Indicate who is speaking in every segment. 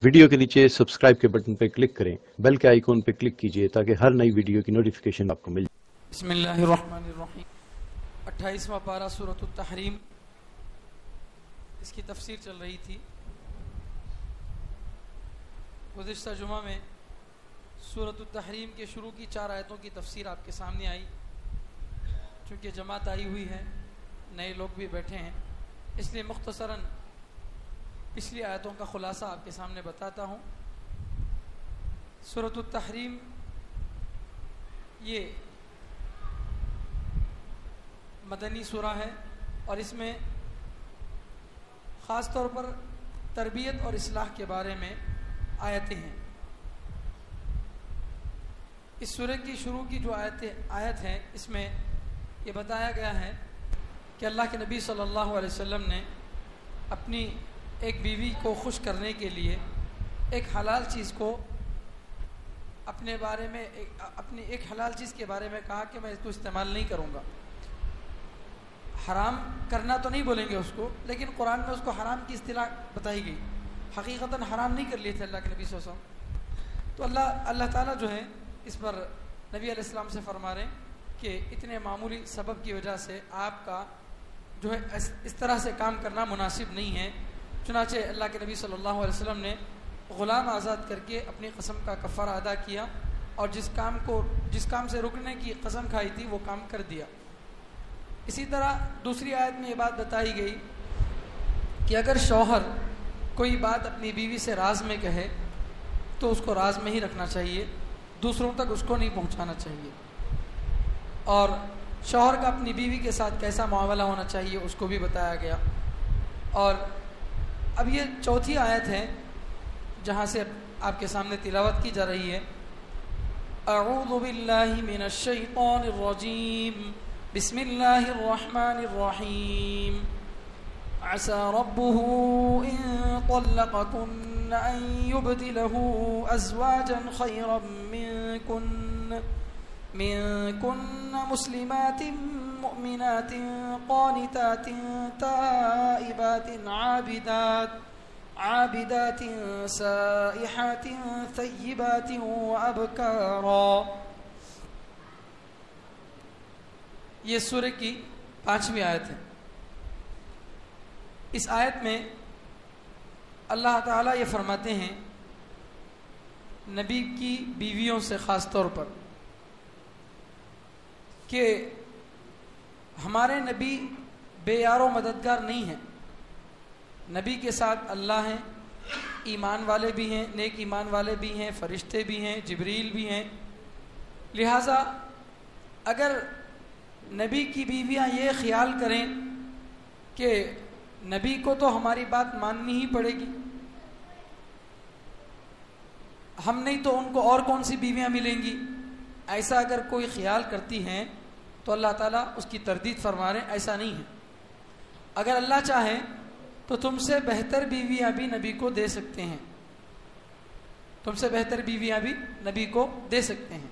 Speaker 1: Video کے نیچے subscribe کے بٹن پہ کلک کریں، بیل کے آئیکن پہ کلک کیجئے تاکہ ہر نئی ویڈیو کی نوٹیفیکیشن آپ کو مل جائے۔
Speaker 2: بسم اللہ الرحمن الرحیم۔ 28واں پارہ سورۃ التحریم، اس کی تفسیر چل رہی تھی۔ گزشتہ جمعہ میں سورۃ التحریم کے شروع کی 4 آیتوں کی تفسیر آپ کے سامنے آئی۔ چونکہ جماعت آئی ہوئی ہے، نئے لوگ بھی بیٹھے ہیں، اس لیے مختصراً پچھلی آیتوں کا خلاصہ آپ کے سامنے بتاتا ہوں۔ سورۃ التحریم یہ مدنی سورہ ہے اور اس میں خاص طور پر تربیت اور اصلاح کے بارے میں آیتیں ہیں۔ اس سورہ کی شروع کی جو آیت ہے، اس میں یہ بتایا گیا ہے کہ اللہ کے نبی صلی اللہ علیہ وسلم نے اپنی ایک بیوی کو خوش کرنے کے لیے ایک حلال چیز کو اپنے بارے میں اپنی ایک حلال چیز کے بارے میں کہا کہ میں اس کو استعمال نہیں کروں گا۔ حرام کرنا تو نہیں بولیں گے اس کو، لیکن قرآن میں اس کو حرام کی اصطلاح بتائی گئی۔ حقیقتاً حرام نہیں کر لیے تھے اللہ کے نبی صلی اللہ علیہ وسلم۔ تو اللہ تعالیٰ جو ہے اس پر نبی علیہ السلام سے فرما رہے ہیں کہ اتنے معمولی سبب کی وجہ سے آپ کا جو ہے اس طرح سے کام کرنا مناسب نہیں ہے۔ چنانچہ اللہ کے نبی صلی اللہ علیہ وسلم نے غلام آزاد کر کے اپنی قسم کا کفارہ ادا کیا اور جس کام سے رکنے کی قسم کھائی تھی وہ کام کر دیا۔ اسی طرح دوسری آیت میں یہ بات بتائی گئی کہ اگر شوہر کوئی بات اپنی بیوی سے راز میں کہے تو اس کو راز میں ہی رکھنا چاہیے، دوسروں تک اس کو نہیں پہنچانا چاہیے، اور شوہر کا اپنی بیوی کے ساتھ کیسا معاملہ ہونا چاہیے اس کو بھی بتایا گیا۔ اور اب یہ چوتھی آیت ہے جہاں سے آپ کے سامنے تلاوت کی جا رہی ہے۔ اعوذ باللہ من الشیطان الرجیم، بسم اللہ الرحمن الرحیم۔ عسى ربه إن طلقكن أن يبدله أزواجا خيرا منكن مسلمات مؤمنات قانتات تائبات عابدات سائحات ثيبات وأبكارا۔ یہ سورہ کی 5ویں آیت ہے۔ اس آیت میں اللہ تعالیٰ یہ فرماتے ہیں نبی کی بیویوں سے خاص طور پر کہ ہمارے نبی بے یار و مددگار نہیں ہیں۔ نبی کے ساتھ اللہ ہیں، ایمان والے بھی ہیں، نیک ایمان والے بھی ہیں، فرشتے بھی ہیں، جبریل بھی ہیں۔ لہٰذا اگر نبی کی بیویاں یہ خیال کریں کہ نبی کو تو ہماری بات ماننی ہی پڑے گی، ہم نہیں تو ان کو اور کون سی بیویاں ملیں گی، ایسا اگر کوئی خیال کرتی ہیں تو اللہ تعالیٰ اس کی تردید فرما رہے ہیں ایسا نہیں ہے۔ اگر اللہ چاہے تو تم سے بہتر بیویاں بھی نبی کو دے سکتے ہیں، تم سے بہتر بیویاں بھی نبی کو دے سکتے ہیں۔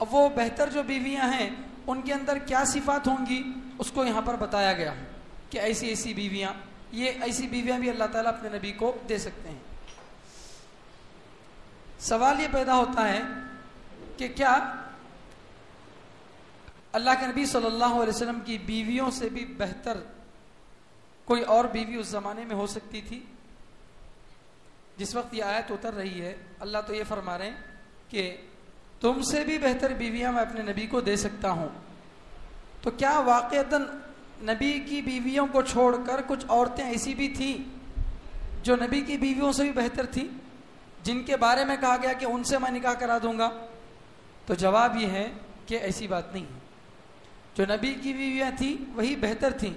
Speaker 2: اب وہ بہتر جو بیویاں ہیں ان کے اندر کیا صفات ہوں گی اس کو یہاں پر بتایا گیا ہے کہ ایسی بیویاں، یہ ایسی بیویاں بھی اللہ تعالیٰ اپنے نبی کو دے سکتے ہیں۔ سوال یہ پیدا ہوتا ہے کہ کیا اللہ کے نبی صلی اللہ علیہ وسلم کی بیویوں سے بھی بہتر کوئی اور بیوی اس زمانے میں ہو سکتی تھی؟ جس وقت یہ آیت اتر رہی ہے اللہ تو یہ فرما رہے ہیں کہ تم سے بھی بہتر بیویاں میں اپنے نبی کو دے سکتا ہوں۔ تو کیا واقعتاً نبی کی بیویوں کو چھوڑ کر کچھ عورتیں ایسی بھی تھیں جو نبی کی بیویوں سے بھی بہتر تھیں، جن کے بارے میں کہا گیا کہ ان سے میں نکاح کرا دوں گا؟ تو جواب یہ ہے کہ ایسی بات نہیں ہے۔ جو نبی کی بیویاں تھیں وہی بہتر تھیں،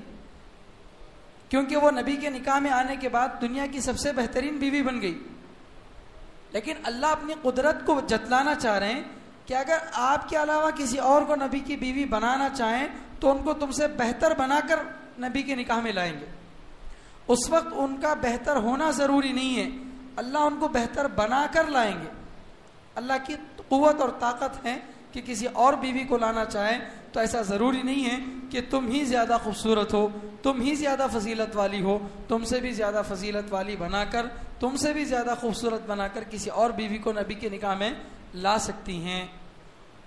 Speaker 2: کیونکہ وہ نبی کے نکاح میں آنے کے بعد دنیا کی سب سے بہترین بیوی بن گئی۔ لیکن اللہ اپنی قدرت کو جتلانا چاہ رہے ہیں کہ اگر آپ کے علاوہ کسی اور کو نبی کی بیوی بنانا چاہیں تو ان کو تم سے بہتر بنا کر نبی کے نکاح میں لائیں گے۔ اس وقت ان کا بہتر ہونا ضروری نہیں ہے، اللہ ان کو بہتر بنا کر لائیں گے۔ اللہ کی قوت اور طاقت ہے کہ کسی اور بیوی کو لانا چاہے تو ایسا ضروری نہیں ہے کہ تم ہی زیادہ خوبصورت ہو، تم ہی زیادہ فضیلت والی ہو، تم سے بھی زیادہ فضیلت والی بنا کر، تم سے بھی زیادہ خوبصورت بنا کر کسی اور بیوی کو نبی کے نکاح میں لا سکتی ہیں۔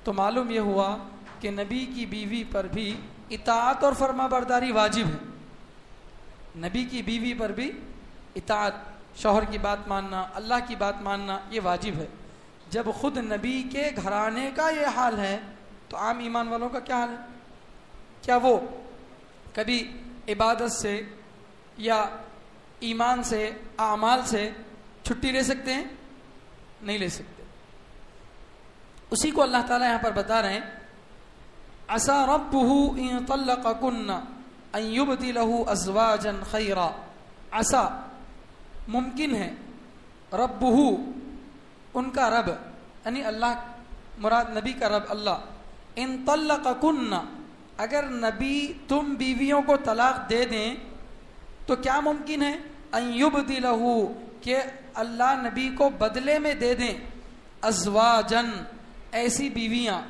Speaker 2: تو معلوم یہ ہوا کہ نبی کی بیوی پر بھی اطاعت اور فرما برداری واجب ہے۔ نبی کی بیوی پر بھی اطاعت، شوہر کی بات ماننا، اللہ کی بات ماننا، یہ واجب ہے۔ جب خود نبی کے گھرانے کا یہ حال ہے تو عام ایمان والوں کا کیا حال ہے؟ کیا وہ کبھی عبادت سے یا ایمان سے، اعمال سے چھٹی لے سکتے ہیں؟ نہیں لے سکتے۔ اسی کو اللہ تعالیٰ یہاں پر بتا رہے ہیں، عسى ربه ان طلقكن ان يبدله ازواجا خيرا۔ عسى ممکن ہے، ربہ ان کا رب یعنی اللہ، مراد نبی کا رب اللہ، ان طلقکن اگر نبی تم بیویوں کو طلاق دے دیں تو کیا ممکن ہے؟ ان یبدلہ کہ اللہ نبی کو بدلے میں دے دیں، ازواجن ایسی بیویاں،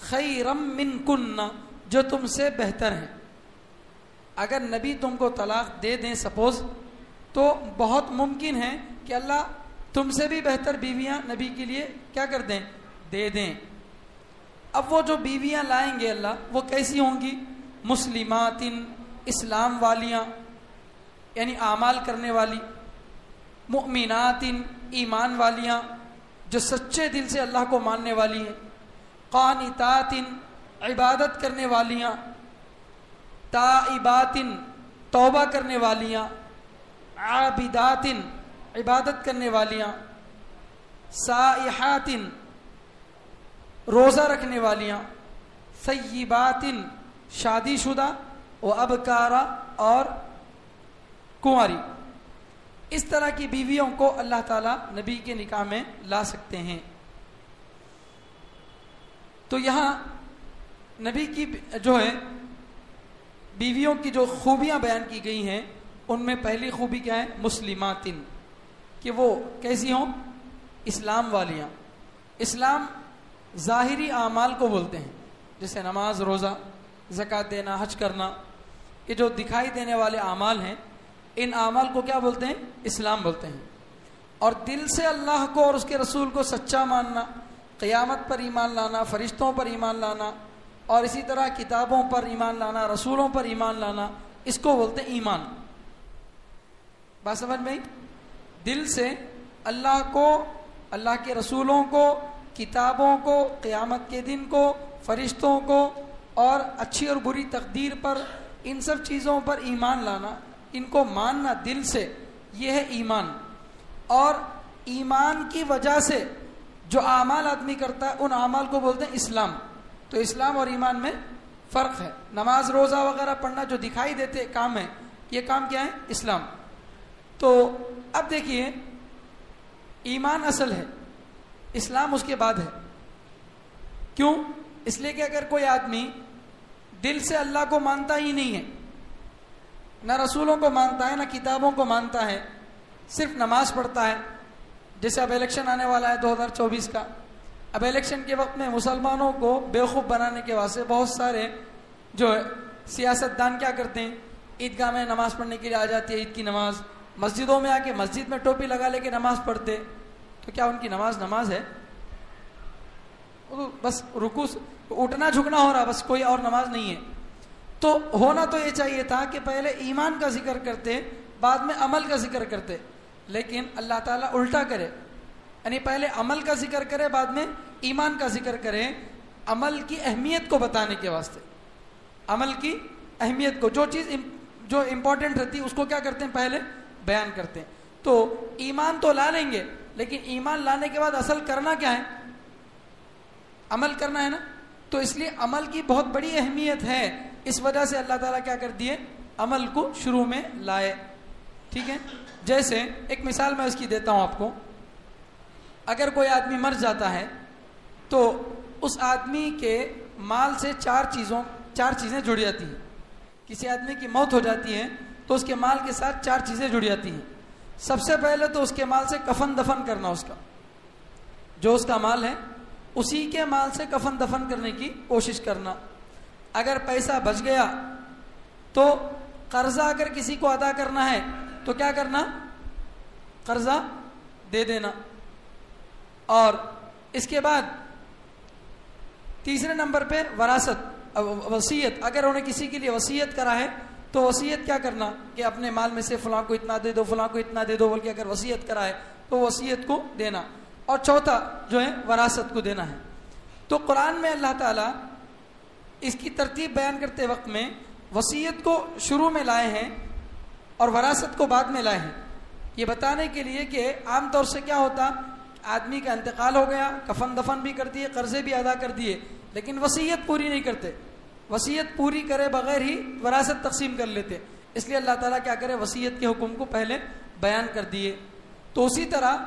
Speaker 2: خیرم منکن جو تم سے بہتر ہیں۔ اگر نبی تم کو طلاق دے دیں سپوز، تو بہت ممکن ہے کہ اللہ تم سے بھی بہتر بیویاں نبی کے لیے کیا کر دیں؟ دے دیں۔ اب وہ جو بیویاں لائیں گے اللہ، وہ کیسی ہوں گی؟ مسلمات، اسلام والیاں یعنی اعمال کرنے والی، مؤمنات ایمان والیاں جو سچے دل سے اللہ کو ماننے والی ہیں، قانتات عبادت کرنے والیاں، تائبات توبہ کرنے والیاں، عابدات عبادت کرنے والیاں، سائحات روزہ رکھنے والیاں، ثیبات شادی شدہ، و ابکارا اور کنواری۔ اس طرح کی بیویوں کو اللہ تعالیٰ نبی کے نکاح میں لا سکتے ہیں۔ تو یہاں نبی کی جو ہے بیویوں کی جو خوبیاں بیان کی گئی ہیں، ان میں پہلی خوبی کیا ہے؟ مسلمات، کہ وہ کیسی ہوں؟ اسلام والیاں۔ اسلام ظاہری اعمال کو بولتے ہیں، جیسے نماز، روزہ، زکوٰۃ دینا، حج کرنا، یہ جو دکھائی دینے والے اعمال ہیں، ان اعمال کو کیا بولتے ہیں؟ اسلام بولتے ہیں۔ اور دل سے اللہ کو اور اس کے رسول کو سچا ماننا، قیامت پر ایمان لانا، فرشتوں پر ایمان لانا، اور اسی طرح کتابوں پر ایمان لانا، رسولوں پر ایمان لانا، اس کو بولتے ہیں ایمان۔ بات سمجھ میں؟ دل سے اللہ کو، اللہ کے رسولوں کو، کتابوں کو، قیامت کے دن کو، فرشتوں کو، اور اچھی اور بری تقدیر پر، ان سب چیزوں پر ایمان لانا، ان کو ماننا دل سے، یہ ہے ایمان۔ اور ایمان کی وجہ سے جو اعمال آدمی کرتا ہے، ان اعمال کو بولتے ہیں اسلام۔ تو اسلام اور ایمان میں فرق ہے۔ نماز، روزہ وغیرہ پڑھنا جو دکھائی دیتے کام ہے، یہ کام کیا ہے؟ اسلام۔ تو اب دیکھیے، ایمان اصل ہے، اسلام اس کے بعد ہے۔ کیوں؟ اس لیے کہ اگر کوئی آدمی دل سے اللہ کو مانتا ہی نہیں ہے، نہ رسولوں کو مانتا ہے، نہ کتابوں کو مانتا ہے، صرف نماز پڑھتا ہے، جیسے اب الیکشن آنے والا ہے 2024 کا، اب الیکشن کے وقت میں مسلمانوں کو بیوقوف بنانے کے واسطے بہت سارے جو سیاستدان کیا کرتے ہیں؟ عیدگاہ میں نماز پڑھنے کے لیے آ جاتی ہے، عید کی نماز، مسجدوں میں آ کے مسجد میں ٹوپی لگا لے کے نماز پڑھتے، تو کیا ان کی نماز ہے؟ بس رکوع اٹھنا جھکنا ہو رہا، بس کوئی اور نماز نہیں ہے۔ تو ہونا تو یہ چاہیے تھا کہ پہلے ایمان کا ذکر کرتے، بعد میں عمل کا ذکر کرتے، لیکن اللہ تعالیٰ الٹا کرے، یعنی پہلے عمل کا ذکر کرے، بعد میں ایمان کا ذکر کرے، عمل کی اہمیت کو بتانے کے واسطے۔ عمل کی اہمیت کو، جو چیز جو امپورٹنٹ رہتی ہے اس کو کیا کرتے ہیں؟ پہلے بیان کرتے ہیں۔ تو ایمان تو لا لیں گے، لیکن ایمان لانے کے بعد اصل کرنا کیا ہے؟ عمل کرنا ہے نا۔ تو اس لیے عمل کی بہت بڑی اہمیت ہے، اس وجہ سے اللہ تعالیٰ کیا کر دیے؟ عمل کو شروع میں لائے۔ ٹھیک ہے؟ جیسے ایک مثال میں اس کی دیتا ہوں آپ کو، اگر کوئی آدمی مر جاتا ہے تو اس آدمی کے مال سے چار چیزیں جڑ جاتی ہیں۔ کسی آدمی کی موت ہو جاتی ہے تو اس کے مال کے ساتھ 4 چیزیں جڑ جاتی ہیں۔ سب سے پہلے تو اس کے مال سے کفن دفن کرنا، اس کا جو اس کا مال ہے اسی کے مال سے کفن دفن کرنے کی کوشش کرنا. اگر پیسہ بچ گیا تو قرضہ اگر کسی کو ادا کرنا ہے تو کیا کرنا؟ قرضہ دے دینا. اور اس کے بعد تیسرے نمبر پہ وراثت، وصیت. اگر انہیں کسی کے لیے وصیت کرا ہے تو وصیت کیا کرنا کہ اپنے مال میں سے فلاں کو اتنا دے دو، فلاں کو اتنا دے دو، بلکہ اگر وصیت کرا ہے تو وصیت کو دینا. اور چوتھا جو ہے وراثت کو دینا ہے. تو قرآن میں اللہ تعالیٰ اس کی ترتیب بیان کرتے وقت میں وصیت کو شروع میں لائے ہیں اور وراثت کو بعد میں لائے ہیں، یہ بتانے کے لیے کہ عام طور سے کیا ہوتا، آدمی کا انتقال ہو گیا، کفن دفن بھی کر دیے، قرضے بھی ادا کر دیے، لیکن وصیت پوری نہیں کرتے. وصیت پوری کرے بغیر ہی وراثت تقسیم کر لیتے. اس لیے اللہ تعالیٰ کیا کرے، وصیت کے حکم کو پہلے بیان کر دیے. تو اسی طرح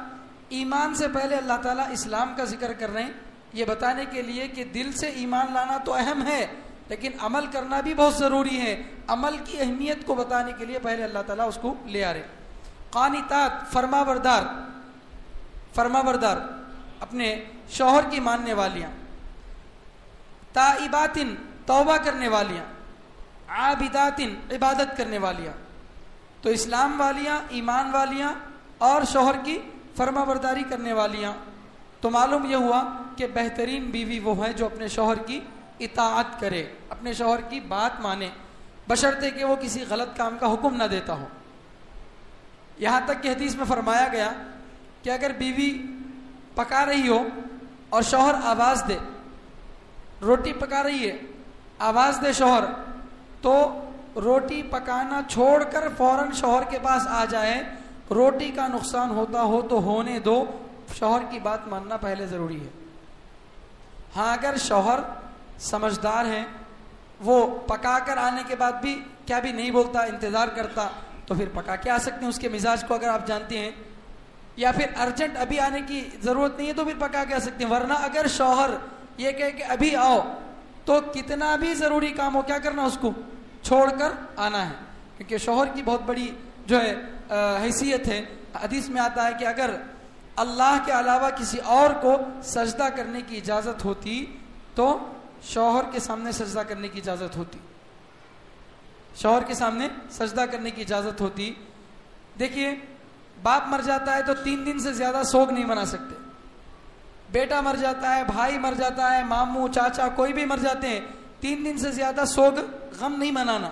Speaker 2: ایمان سے پہلے اللہ تعالیٰ اسلام کا ذکر کر رہے ہیں، یہ بتانے کے لیے کہ دل سے ایمان لانا تو اہم ہے لیکن عمل کرنا بھی بہت ضروری ہے. عمل کی اہمیت کو بتانے کے لیے پہلے اللہ تعالیٰ اس کو لے آ رہے. قانتات، فرما بردار اپنے شوہر کی ماننے والیاں. تائبات، توبہ کرنے والیاں. عابدات، عبادت کرنے والیاں. تو اسلام والیاں، ایمان والیاں اور شوہر کی فرما برداری کرنے والیاں. تو معلوم یہ ہوا کہ بہترین بیوی وہ ہے جو اپنے شوہر کی اطاعت کرے، اپنے شوہر کی بات مانے، بشرطے کہ وہ کسی غلط کام کا حکم نہ دیتا ہو. یہاں تک کہ حدیث میں فرمایا گیا کہ اگر بیوی پکا رہی ہو اور شوہر آواز دے، روٹی پکا رہی ہے، آواز دے شوہر، تو روٹی پکانا چھوڑ کر فوراً شوہر کے پاس آ جائے. روٹی کا نقصان ہوتا ہو تو ہونے دو، شوہر کی بات ماننا پہلے ضروری ہے. ہاں اگر شوہر سمجھدار ہیں، وہ پکا کر آنے کے بعد بھی کیا بھی نہیں بولتا، انتظار کرتا، تو پھر پکا کے آ سکتے ہیں اس کے مزاج کو اگر آپ جانتے ہیں. یا پھر ارجنٹ ابھی آنے کی ضرورت نہیں ہے تو پھر پکا کے آ سکتے ہیں. ورنہ اگر شوہر یہ کہے کہ ابھی آؤ تو کتنا بھی ضروری کام ہو کیا کرنا، اس کو چھوڑ کر آنا ہے. کیونکہ شوہر کی بہت بڑی جو ہے حیثیت ہے. حدیث میں آتا ہے کہ اگر اللہ کے علاوہ کسی اور کو سجدہ کرنے کی اجازت ہوتی تو شوہر کے سامنے سجدہ کرنے کی اجازت ہوتی. شوہر کے سامنے سجدہ کرنے کی اجازت ہوتی. دیکھیے باپ مر جاتا ہے تو 3 دن سے زیادہ سوگ نہیں منا سکتے. بیٹا مر جاتا ہے، بھائی مر جاتا ہے، ماموں چاچا کوئی بھی مر جاتے ہیں، 3 دن سے زیادہ سوگ غم نہیں منانا.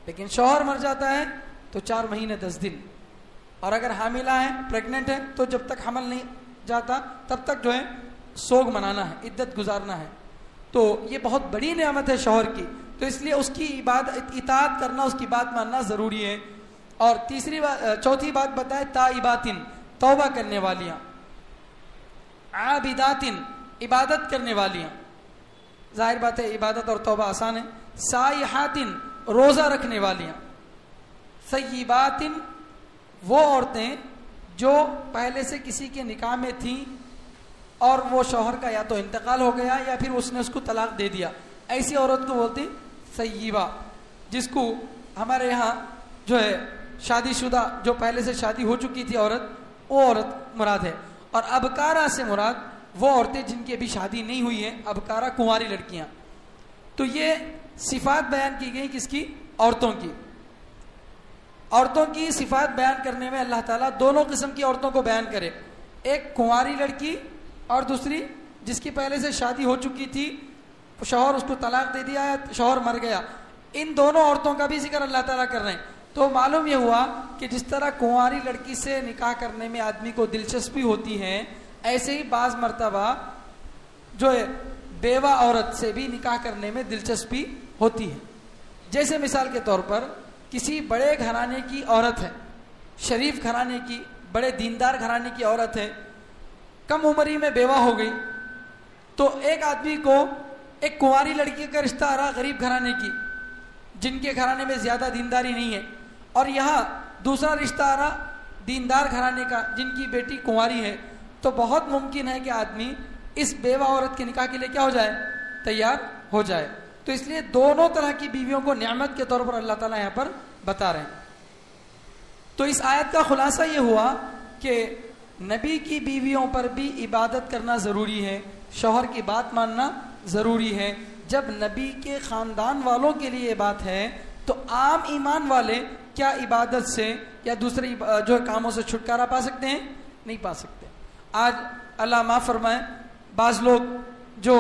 Speaker 2: لیکن شوہر مر جاتا ہے تو 4 مہینے 10 دن. اور اگر حاملہ ہے، پریگننٹ ہے، تو جب تک حمل نہیں جاتا تب تک جو ہے سوگ منانا ہے، عدت گزارنا ہے. تو یہ بہت بڑی نعمت ہے شوہر کی. تو اس لیے اس کی اطاعت کرنا، اس کی بات ماننا ضروری ہے. اور چوتھی بات بتائے تائبات، توبہ کرنے والیاں. عابدات، عبادت کرنے والیاں. ظاہر بات ہے عبادت اور توبہ آسان ہے. سائحات، روزہ رکھنے والیاں. ثیبات، وہ عورتیں جو پہلے سے کسی کے نکاح میں تھیں اور وہ شوہر کا یا تو انتقال ہو گیا یا پھر اس نے اس کو طلاق دے دیا، ایسی عورت کو بولتے ہیں ثیبہ. جس کو ہمارے یہاں جو ہے شادی شدہ، جو پہلے سے شادی ہو چکی تھی عورت، وہ عورت مراد ہے. اور ابکارہ سے مراد وہ عورتیں جن کی ابھی شادی نہیں ہوئی ہے، ابکارہ کنواری لڑکیاں. تو یہ صفات بیان کی گئی کس کی؟ عورتوں کی. عورتوں کی صفات بیان کرنے میں اللہ تعالیٰ دونوں قسم کی عورتوں کو بیان کرے. ایک کنواری لڑکی اور دوسری جس کی پہلے سے شادی ہو چکی تھی، شوہر اس کو طلاق دے دیا یا شوہر مر گیا. ان دونوں عورتوں کا بھی ذکر اللہ تعالیٰ کر رہے ہیں. تو معلوم یہ ہوا کہ جس طرح کنواری لڑکی سے نکاح کرنے میں آدمی کو دلچسپی ہوتی ہے، ایسے ہی بعض مرتبہ جو ہے بیوہ عورت سے بھی نکاح کرنے میں دلچسپی ہوتی ہے. جیسے مثال کے طور پر کسی بڑے گھرانے کی عورت ہے، شریف گھرانے کی، بڑے دیندار گھرانے کی عورت ہے، کم عمری میں بیوہ ہو گئی، تو ایک آدمی کو ایک کنواری لڑکی کا رشتہ آ رہا غریب گھرانے کی جن کے گھرانے میں زیادہ دینداری نہیں ہے، اور یہاں دوسرا رشتہ آ رہا دیندار گھرانے کا جن کی بیٹی کنواری ہے. تو بہت ممکن ہے کہ آدمی اس بیوہ عورت کے نکاح کے لیے کیا ہو جائے؟ تیار ہو جائے. تو اس لیے دونوں طرح کی بیویوں کو نعمت کے طور پر اللہ تعالیٰ یہاں پر بتا رہے ہیں. تو اس آیت کا خلاصہ یہ ہوا کہ نبی کی بیویوں پر بھی عبادت کرنا ضروری ہے، شوہر کی بات ماننا ضروری ہے۔ جب نبی کے خاندان والوں کے لیے یہ بات ہے تو عام ایمان والے کیا عبادت سے یا دوسرے جو کاموں سے چھٹکارا پا سکتے ہیں؟ نہیں پا سکتے۔ آج اللہ معاف فرمائے، بعض لوگ جو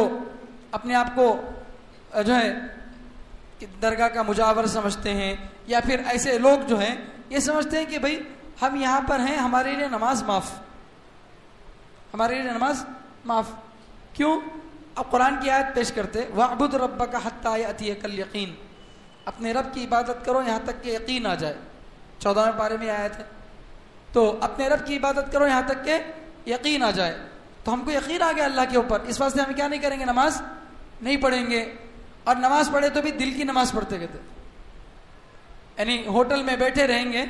Speaker 2: اپنے آپ کو جو ہے درگاہ کا مجاور سمجھتے ہیں، یا پھر ایسے لوگ جو ہیں یہ سمجھتے ہیں کہ بھئی ہم یہاں پر ہیں، ہمارے لیے نماز معاف، ہمارے لیے نماز معاف کیوں؟ اب قرآن کی آیت پیش کرتے وَاعْبُدْ رَبَّكَ حَتَّى يَأْتِيَكَ الْيَقِينُ، اپنے رب کی عبادت کرو یہاں تک کہ یقین آ جائے۔ 14ویں پارے میں آیت ہے، تو اپنے رب کی عبادت کرو یہاں تک کہ یقین آ جائے۔ تو ہم کو یقین آ گیا اللہ کے اوپر، اس واسطے ہم کیا نہیں کریں گے؟ نماز نہیں پڑھیں گے۔ اور نماز پڑھے تو بھی دل کی نماز پڑھتے کہتے، یعنی ہوٹل میں بیٹھے رہیں گے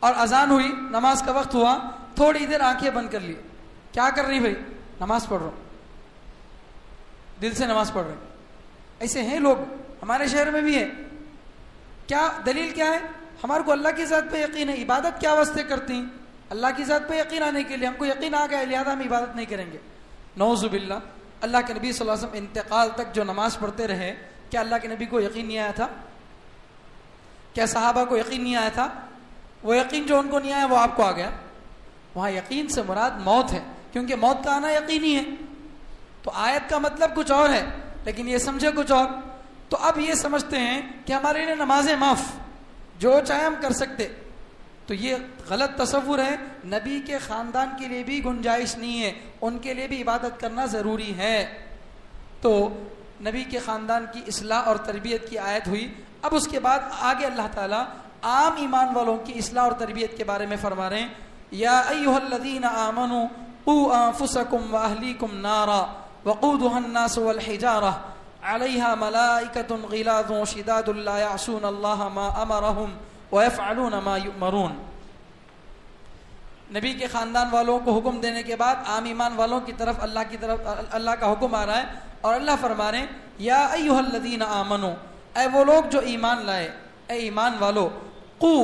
Speaker 2: اور اذان ہوئی، نماز کا وقت ہوا، تھوڑی دیر آنکھیں بند کر لی، کیا کر رہی بھائی؟ نماز پڑھ رہا ہوں، دل سے نماز پڑھ رہے ہیں۔ ایسے ہیں لوگ، ہمارے شہر میں بھی ہے۔ کیا دلیل کیا ہے؟ ہمارے کو اللہ کی ذات پہ یقین ہے، عبادت کیا واسطے کرتی ہیں؟ اللہ کی ذات پہ یقین آنے کے لیے، ہم کو یقین آ گیا لہذا ہم عبادت نہیں کریں گے۔ نعوذ باللہ، اللہ کے نبی صلی اللہ علیہ وسلم انتقال تک جو نماز پڑھتے رہے، کیا اللہ کے نبی کو یقین نہیں آیا تھا؟ کیا صحابہ کو یقین نہیں آیا تھا؟ وہ یقین جو ان کو نہیں آیا وہ آپ کو آ گیا۔ وہاں یقین سے مراد موت ہے، کیونکہ موت کا آنا یقینی ہے۔ تو آیت کا مطلب کچھ اور ہے لیکن یہ سمجھے کچھ اور۔ تو اب یہ سمجھتے ہیں کہ ہمارے لیے نمازیں معاف، جو چاہے ہم کر سکتے، تو یہ غلط تصور ہے۔ نبی کے خاندان کے لیے بھی گنجائش نہیں ہے، ان کے لیے بھی عبادت کرنا ضروری ہے۔ تو نبی کے خاندان کی اصلاح اور تربیت کی آیت ہوئی۔ اب اس کے بعد آگے اللہ تعالیٰ عام ایمان والوں کی اصلاح اور تربیت کے بارے میں فرما رہے ہیں، یا ایھا الذین آمنوا قوا انفسکم واہلیکم نارا وقودها الناس والحجارہ علیہا ملائکۃ غلاظ شداد لا یعصون اللہ ما امرہم ویفعلون ما یؤمرون۔ نبی کے خاندان والوں کو حکم دینے کے بعد عام ایمان والوں کی طرف اللہ کا حکم آ رہا ہے، اور اللہ فرما رہے ہیں یا ایھا الذین آمنوا، اے وہ لوگ جو ایمان لائے، اے ایمان والو، قو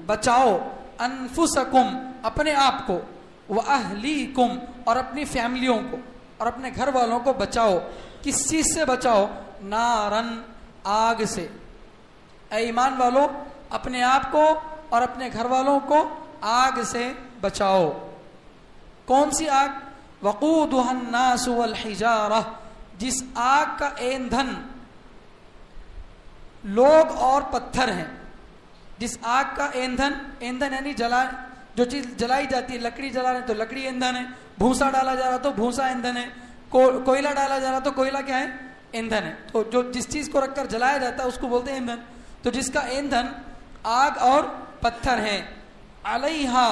Speaker 2: بچاؤ، انفسکم اپنے آپ کو، واہلیکم اور اپنی فیملیوں کو اور اپنے گھر والوں کو بچاؤ۔ کس چیز سے بچاؤ؟ نارن آگ سے۔ اے ایمان والو اپنے آپ کو اور اپنے گھر والوں کو آگ سے بچاؤ۔ کون سی آگ؟ وقودها الناس والحجارہ، جس آگ کا ایندھن لوگ اور پتھر ہیں۔ جس آگ کا ایندھن یعنی جو چیز جلائی جاتی ہے، لکڑی جلا رہے تو لکڑی ایندھن ہے، بھوسا ڈالا جا رہا تو بھوسا ایندھن ہے، کوئلہ ڈالا جا رہا تو کوئلہ کیا ہے؟ ایندھن ہے۔ تو جو جس چیز کو رکھ کر جلایا جاتا ہے اس کو بولتے ہیں ایندھن۔ تو جس کا ایندھن آگ اور پتھر ہیں، علیہا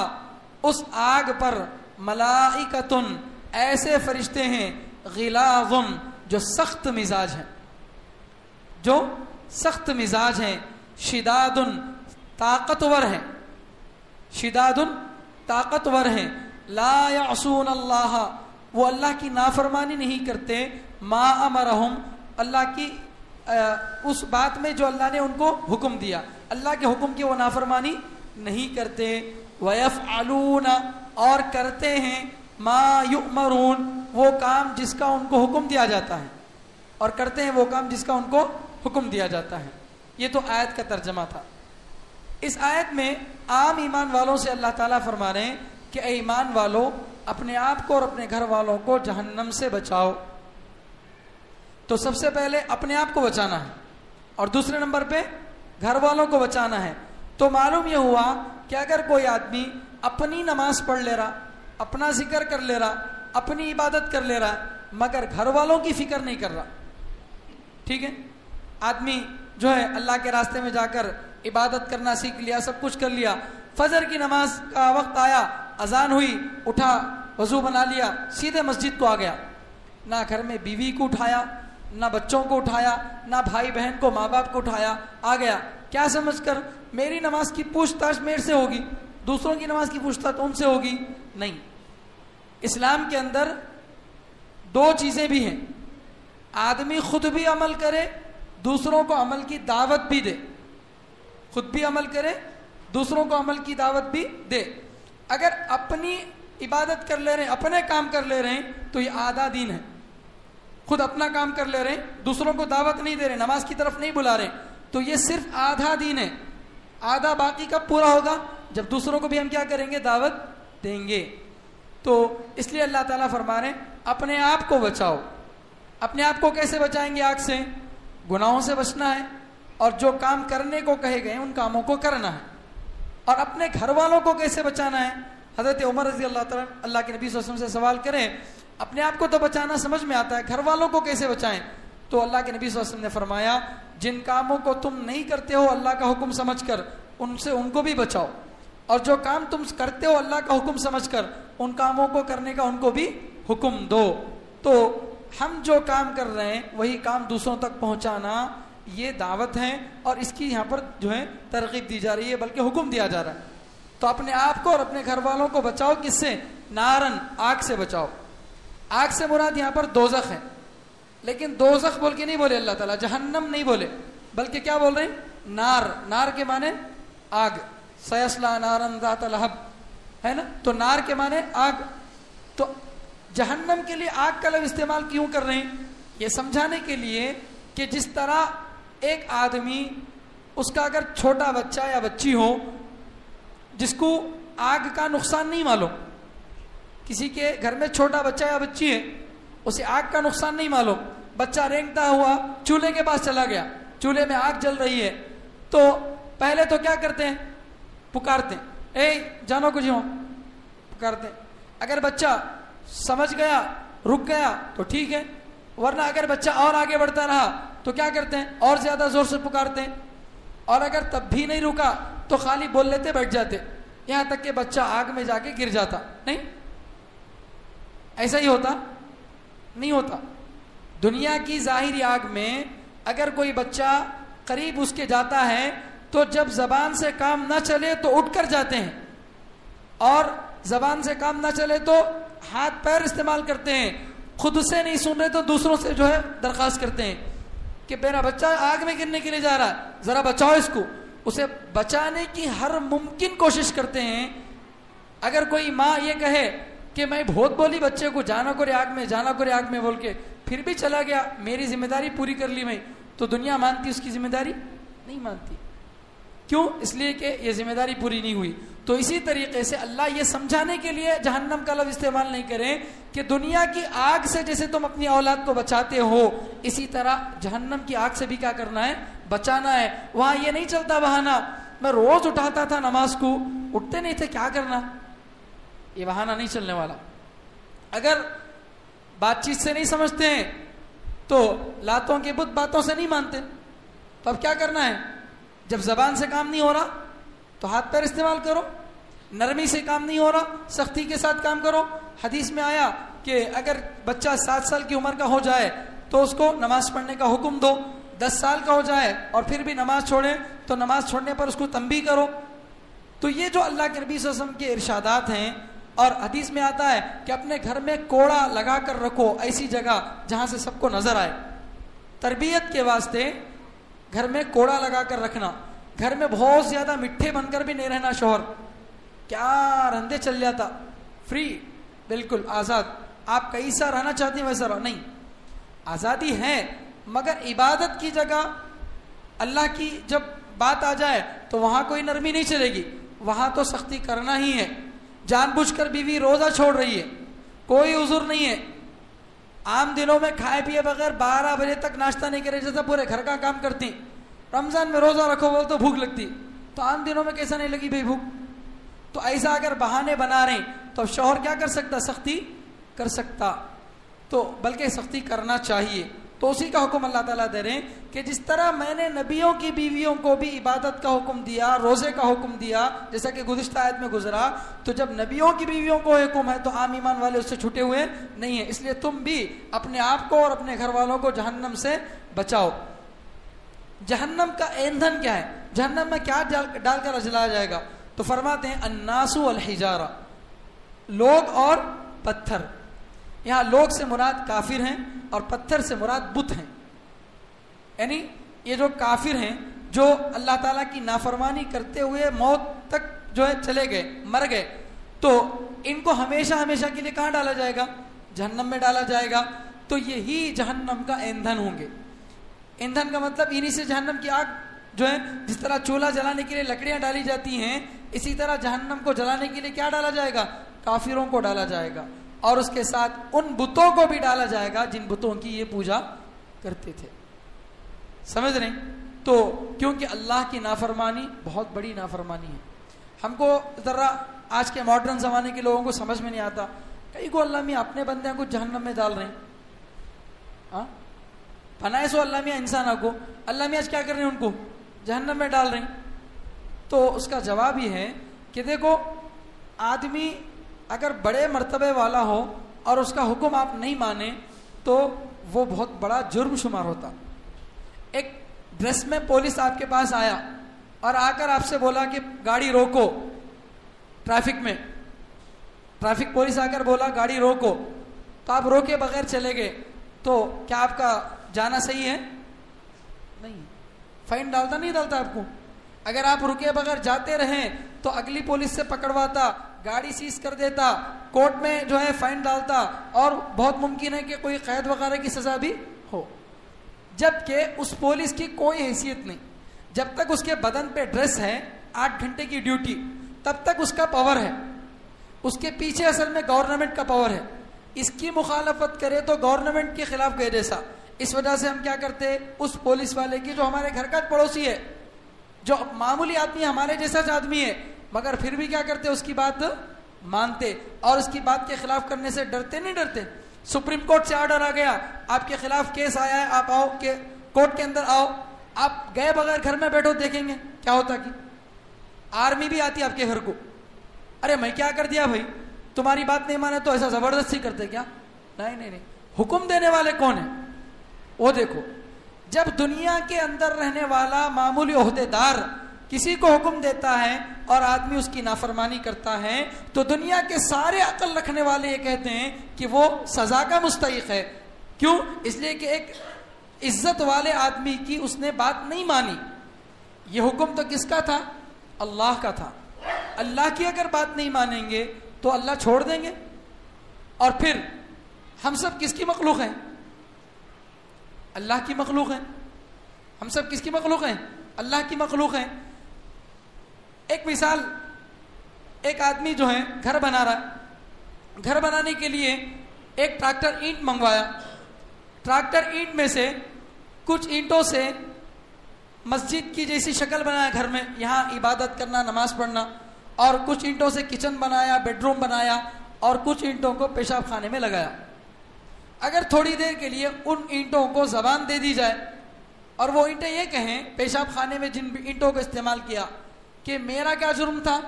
Speaker 2: اس آگ پر ملائکتن ایسے فرشتے ہیں، غلاظن جو سخت مزاج ہیں، جو سخت مزاج ہیں، شدادن طاقتور ہیں، شدادن طاقتور ہیں، لا یعصون اللہ وہ اللہ کی نافرمانی نہیں کرتے، ما امرہم اللہ کی اس بات میں جو اللہ نے ان کو حکم دیا، اللہ کے حکم کی وہ نافرمانی نہیں کرتے، ویفعلون اور کرتے ہیں، ما یؤمرون وہ کام جس کا ان کو حکم دیا جاتا ہے، اور کرتے ہیں وہ کام جس کا ان کو حکم دیا جاتا ہے۔ یہ تو آیت کا ترجمہ تھا۔ اس آیت میں عام ایمان والوں سے اللہ تعالیٰ فرما رہے ہیں کہ اے ایمان والو اپنے آپ کو اور اپنے گھر والوں کو جہنم سے بچاؤ۔ تو سب سے پہلے اپنے آپ کو بچانا ہے اور دوسرے نمبر پہ گھر والوں کو بچانا ہے۔ تو معلوم یہ ہوا کہ اگر کوئی آدمی اپنی نماز پڑھ لے رہا، اپنا ذکر کر لے رہا، اپنی عبادت کر لے رہا مگر گھر والوں کی فکر نہیں کر رہا، ٹھیک ہے، آدمی جو ہے اللہ کے راستے میں جا کر عبادت کرنا سیکھ لیا، سب کچھ کر لیا، فجر کی نماز کا وقت آیا، اذان ہوئی، اٹھا، وضو بنا لیا، سیدھے مسجد کو آ گیا، نہ گھر میں بیوی کو اٹھایا، نہ بچوں کو اٹھایا، نہ بھائی بہن کو، ماں باپ کو اٹھایا، آ گیا کیا سمجھ کر میری نماز کی پوچھ تاچھ میرے سے ہوگی، دوسروں کی نماز کی پوچھ تاچھ ان سے ہوگی؟ نہیں۔ اسلام کے اندر دو چیزیں بھی ہیں، آدمی خود بھی عمل کرے، دوسروں کو عمل کی دعوت بھی دے، خود بھی عمل کرے، دوسروں کو عمل کی دعوت بھی دے۔ اگر اپنی عبادت کر لے رہے ہیں, اپنے کام کر لے رہے ہیں, تو یہ آدھا دین ہے. خود اپنا کام کر لے رہے ہیں, دوسروں کو دعوت نہیں دے رہے, نماز کی طرف نہیں بلا رہے, تو یہ صرف آدھا دین ہے. آدھا باقی کب پورا ہوگا؟ جب دوسروں کو بھی ہم کیا کریں گے؟ دعوت دیں گے. تو اس لیے اللہ تعالیٰ فرما رہے ہیں اپنے آپ کو بچاؤ. اپنے آپ کو کیسے بچائیں گے؟ آگ سے. گناہوں سے بچنا ہے, اور جو کام کرنے کو کہے گئے ان کاموں کو کرنا ہے. اور اپنے گھر والوں کو کیسے بچانا ہے؟ حضرت عمر رضی اللہ تعالیٰ اللہ کے نبی صلی اللہ علیہ وسلم سے سوال کریں, اپنے آپ کو تو بچانا سمجھ میں آتا ہے, گھر والوں کو کیسے بچائیں؟ تو اللہ کے نبی صلی اللہ علیہ وسلم نے فرمایا جن کاموں کو تم نہیں کرتے ہو اللہ کا حکم سمجھ کر, ان سے ان کو بھی بچاؤ, اور جو کام تم کرتے ہو اللہ کا حکم سمجھ کر ان کاموں کو کرنے کا ان کو بھی حکم دو. تو ہم جو کام کر رہے ہیں وہی کام دوسروں تک پہنچانا, یہ دعوت ہے, اور اس کی یہاں پر جو ہے ترغیب دی جا رہی ہے, بلکہ حکم دیا جا رہا ہے. تو اپنے آپ کو اور اپنے گھر والوں کو بچاؤ. کس سے؟ نارن, آگ سے بچاؤ. آگ سے مراد یہاں پر دوزخ ہے, لیکن دوزخ بول کے نہیں بولے اللہ تعالیٰ, جہنم نہیں بولے, بلکہ کیا بول رہے ہیں؟ نار. نار کے معنی آگ, سیصلی نارن ذات لہب ہے نا, تو نار کے معنی آگ. تو جہنم کے لیے آگ کا لفظ استعمال کیوں کر رہے ہیں؟ یہ سمجھانے کے لیے کہ جس طرح ایک آدمی, اس کا اگر چھوٹا بچہ یا بچی ہو جس کو آگ کا نقصان نہیں معلوم, کسی کے گھر میں چھوٹا بچہ یا بچی ہے, اسے آگ کا نقصان نہیں معلوم, بچہ رینگتا ہوا چولہے کے پاس چلا گیا, چولہے میں آگ جل رہی ہے, تو پہلے تو کیا کرتے ہیں؟ پکارتے ہیں, اے جانو کچھ ہو, پکارتے ہیں. اگر بچہ سمجھ گیا, رک گیا تو ٹھیک ہے, ورنہ اگر بچہ اور آگے بڑھتا رہا تو کیا کرتے ہیں؟ اور زیادہ زور سے پکارتے ہیں. اور اگر تب بھی نہیں رکا تو خالی بول لیتے, بیٹھ جاتے, یہاں تک کہ بچہ آگ میں جا کے گر جاتا. نہیں ایسا ہی ہوتا؟ نہیں ہوتا. دنیا کی ظاہری آگ میں اگر کوئی بچہ قریب اس کے جاتا ہے تو جب زبان سے کام نہ چلے تو اٹھ کر جاتے ہیں, اور زبان سے کام نہ چلے تو ہاتھ پیر استعمال کرتے ہیں. خود سے نہیں سن رہے تو دوسروں سے جو ہے درخواست کرتے ہیں کہ میرا بچہ آگ میں گرنے کے لیے جا رہا ہے, ذرا بچاؤ اس کو. اسے بچانے کی ہر ممکن کوشش کرتے ہیں. اگر کوئی ماں یہ کہے کہ میں بہت بولی بچے کو جانا کرے آگ میں, جانا کرے آگ میں بول کے, پھر بھی چلا گیا, میری ذمہ داری پوری کر لی میں, تو دنیا مانتی اس کی ذمہ داری؟ نہیں مانتی. کیوں؟ اس لیے کہ یہ ذمہ داری پوری نہیں ہوئی. تو اسی طریقے سے اللہ یہ سمجھانے کے لیے جہنم کا لفظ استعمال نہیں کریں کہ دنیا کی آگ سے جیسے تم اپنی اولاد کو بچاتے ہو, اسی طرح جہنم کی آگ سے بھی کیا کرنا ہے؟ بچانا ہے. وہاں یہ نہیں چلتا بہانہ, میں روز اٹھاتا تھا نماز کو, اٹھتے نہیں تھے, کیا کرنا, یہ بہانہ نہیں چلنے والا. اگر بات چیت سے نہیں سمجھتے ہیں تو لاتوں کے بت باتوں سے نہیں مانتے, تو اب کیا کرنا ہے؟ جب زبان سے کام نہیں ہو رہا تو ہاتھ پیر استعمال کرو, نرمی سے کام نہیں ہو رہا سختی کے ساتھ کام کرو. حدیث میں آیا کہ اگر بچہ 7 سال کی عمر کا ہو جائے تو اس کو نماز پڑھنے کا حکم دو, 10 سال کا ہو جائے اور پھر بھی نماز چھوڑے تو نماز چھوڑنے پر اس کو تنبیہ کرو. تو یہ جو اللہ کے نبی صلی اللہ علیہ وسلم کے ارشادات ہیں, اور حدیث میں آتا ہے کہ اپنے گھر میں کوڑا لگا کر رکھو, ایسی جگہ جہاں سے سب کو نظر آئے. تربیت کے واسطے گھر میں کوڑا لگا کر رکھنا, گھر میں بہت زیادہ مٹھے بن کر بھی نہیں رہنا. شوہر کیا رندے چل جاتا, فری, بالکل آزاد, آپ کیسا رہنا چاہتے ہیں ویسا رہو. نہیں, آزادی ہے, مگر عبادت کی جگہ اللہ کی جب بات آ جائے تو وہاں کوئی نرمی نہیں چلے گی, وہاں تو سختی کرنا ہی ہے. جان بوجھ کر بیوی روزہ چھوڑ رہی ہے, کوئی عذر نہیں ہے. عام دنوں میں کھائے پیے بغیر 12 بجے تک ناشتہ نہیں کرے, جیسا پورے گھر کا کام کرتی. رمضان میں روزہ رکھو بول تو بھوک لگتی, تو عام دنوں میں کیسا نہیں لگی بھائی بھوک. تو ایسا اگر بہانے بنا رہے تو اب شوہر کیا کر سکتا؟ سختی کر سکتا, تو بلکہ سختی کرنا چاہیے. تو اسی کا حکم اللہ تعالیٰ دے رہے ہیں کہ جس طرح میں نے نبیوں کی بیویوں کو بھی عبادت کا حکم دیا, روزے کا حکم دیا, جیسا کہ گزشتہ آیت میں گزرا, تو جب نبیوں کی بیویوں کو حکم ہے تو عام ایمان والے اس سے چھوٹے ہوئے نہیں ہیں. اس لیے تم بھی اپنے آپ کو اور اپنے گھر والوں کو جہنم سے بچاؤ. جہنم کا ایندھن کیا ہے؟ جہنم میں کیا ڈال کر جلایا جائے گا؟ تو فرماتے ہیں الناس والحجارہ, لوگ اور پتھر. یہاں لوگ سے مراد کافر ہیں اور پتھر سے مراد بت ہیں. یعنی یہ جو کافر ہیں جو اللہ تعالیٰ کی نافرمانی کرتے ہوئے موت تک جو ہے چلے گئے, مر گئے, تو ان کو ہمیشہ ہمیشہ کے لیے کہاں ڈالا جائے گا؟ جہنم میں ڈالا جائے گا. تو یہی جہنم کا ایندھن ہوں گے. ایندھن کا مطلب انہی سے جہنم کی آگ جو ہے، جس طرح چولہا جلانے کے لیے لکڑیاں ڈالی جاتی ہیں، اسی طرح جہنم کو جلانے کے لیے کیا ڈالا جائے گا؟ کافروں کو ڈالا جائے گا، اور اس کے ساتھ ان بتوں کو بھی ڈالا جائے گا جن بتوں کی یہ پوجا کرتے تھے. سمجھ رہے ہیں؟ تو کیونکہ اللہ کی نافرمانی بہت بڑی نافرمانی ہے. ہم کو ذرا آج کے ماڈرن زمانے کے لوگوں کو سمجھ میں نہیں آتا. کئی کو اللہ میاں اپنے بندیاں کو جہنم میں ڈال رہے ہیں. ہاں بنائے سو اللہ میاں انسانوں کو، اللہ میاں کیا کر رہے ہیں؟ ان کو جہنم میں ڈال رہے ہیں. تو اس کا جواب یہ ہے کہ دیکھو، آدمی اگر بڑے مرتبے والا ہو اور اس کا حکم آپ نہیں مانیں تو وہ بہت بڑا جرم شمار ہوتا. ایک ڈریس میں پولیس آپ کے پاس آیا اور آ کر آپ سے بولا کہ گاڑی روکو ٹریفک میں، ٹریفک پولیس آ کر بولا گاڑی روکو، تو آپ روکے بغیر چلے گئے، تو کیا آپ کا جانا صحیح ہے؟ نہیں. فائن ڈالتا نہیں ڈالتا آپ کو؟ اگر آپ رکے بغیر جاتے رہیں تو اگلی پولیس سے پکڑواتا، گاڑی سیز کر دیتا، کورٹ میں جو ہے فائن ڈالتا، اور بہت ممکن ہے کہ کوئی قید وغیرہ کی سزا بھی ہو. جبکہ اس پولیس کی کوئی حیثیت نہیں. جب تک اس کے بدن پہ ڈریس ہے، 8 گھنٹے کی ڈیوٹی، تب تک اس کا پاور ہے. اس کے پیچھے اصل میں گورنمنٹ کا پاور ہے. اس کی مخالفت کرے تو گورنمنٹ کے خلاف گئے جیسا. اس وجہ سے ہم کیا کرتے، اس پولیس والے کی جو ہمارے گھر کا پڑوسی ہے، جو معمولی آدمی ہمارے جیسا آدمی ہے، مگر پھر بھی کیا کرتے، اس کی بات مانتے، اور اس کی بات کے خلاف کرنے سے ڈرتے نہیں ڈرتے. سپریم کورٹ سے آرڈر آ گیا، آپ کے خلاف کیس آیا ہے، آپ آؤ کہ کورٹ کے اندر آؤ، آپ گئے بغیر گھر میں بیٹھو، دیکھیں گے کیا ہوتا. کہ آرمی بھی آتی آپ کے گھر کو، ارے میں کیا کر دیا بھائی، تمہاری بات نہیں مانے تو ایسا زبردستی کرتے کیا؟ نہیں نہیں نہیں. حکم دینے والے کون ہیں؟ وہ دیکھو، جب دنیا کے اندر رہنے والا معمولی عہدے دار کسی کو حکم دیتا ہے اور آدمی اس کی نافرمانی کرتا ہے، تو دنیا کے سارے عقل رکھنے والے یہ کہتے ہیں کہ وہ سزا کا مستحق ہے. کیوں؟ اس لیے کہ ایک عزت والے آدمی کی اس نے بات نہیں مانی. یہ حکم تو کس کا تھا؟ اللہ کا تھا. اللہ کی اگر بات نہیں مانیں گے تو اللہ چھوڑ دیں گے. اور پھر ہم سب کس کی مخلوق ہیں؟ اللہ کی مخلوق ہیں. ہم سب کس کی مخلوق ہیں؟ اللہ کی مخلوق ہیں. ایک مثال، ایک آدمی جو ہے گھر بنا رہا ہے، گھر بنانے کے لیے ایک ٹریکٹر اینٹ منگوایا. ٹریکٹر اینٹ میں سے کچھ اینٹوں سے مسجد کی جیسی شکل بنایا گھر میں، یہاں عبادت کرنا، نماز پڑھنا، اور کچھ اینٹوں سے کچن بنایا، بیڈ روم بنایا، اور کچھ اینٹوں کو پیشاب خانے میں لگایا. اگر تھوڑی دیر کے لیے ان اینٹوں کو زبان دے دی جائے اور وہ اینٹیں یہ کہیں پیشاب خانے میں جن اینٹوں کو استعمال کیا کہ میرا کیا جرم تھا،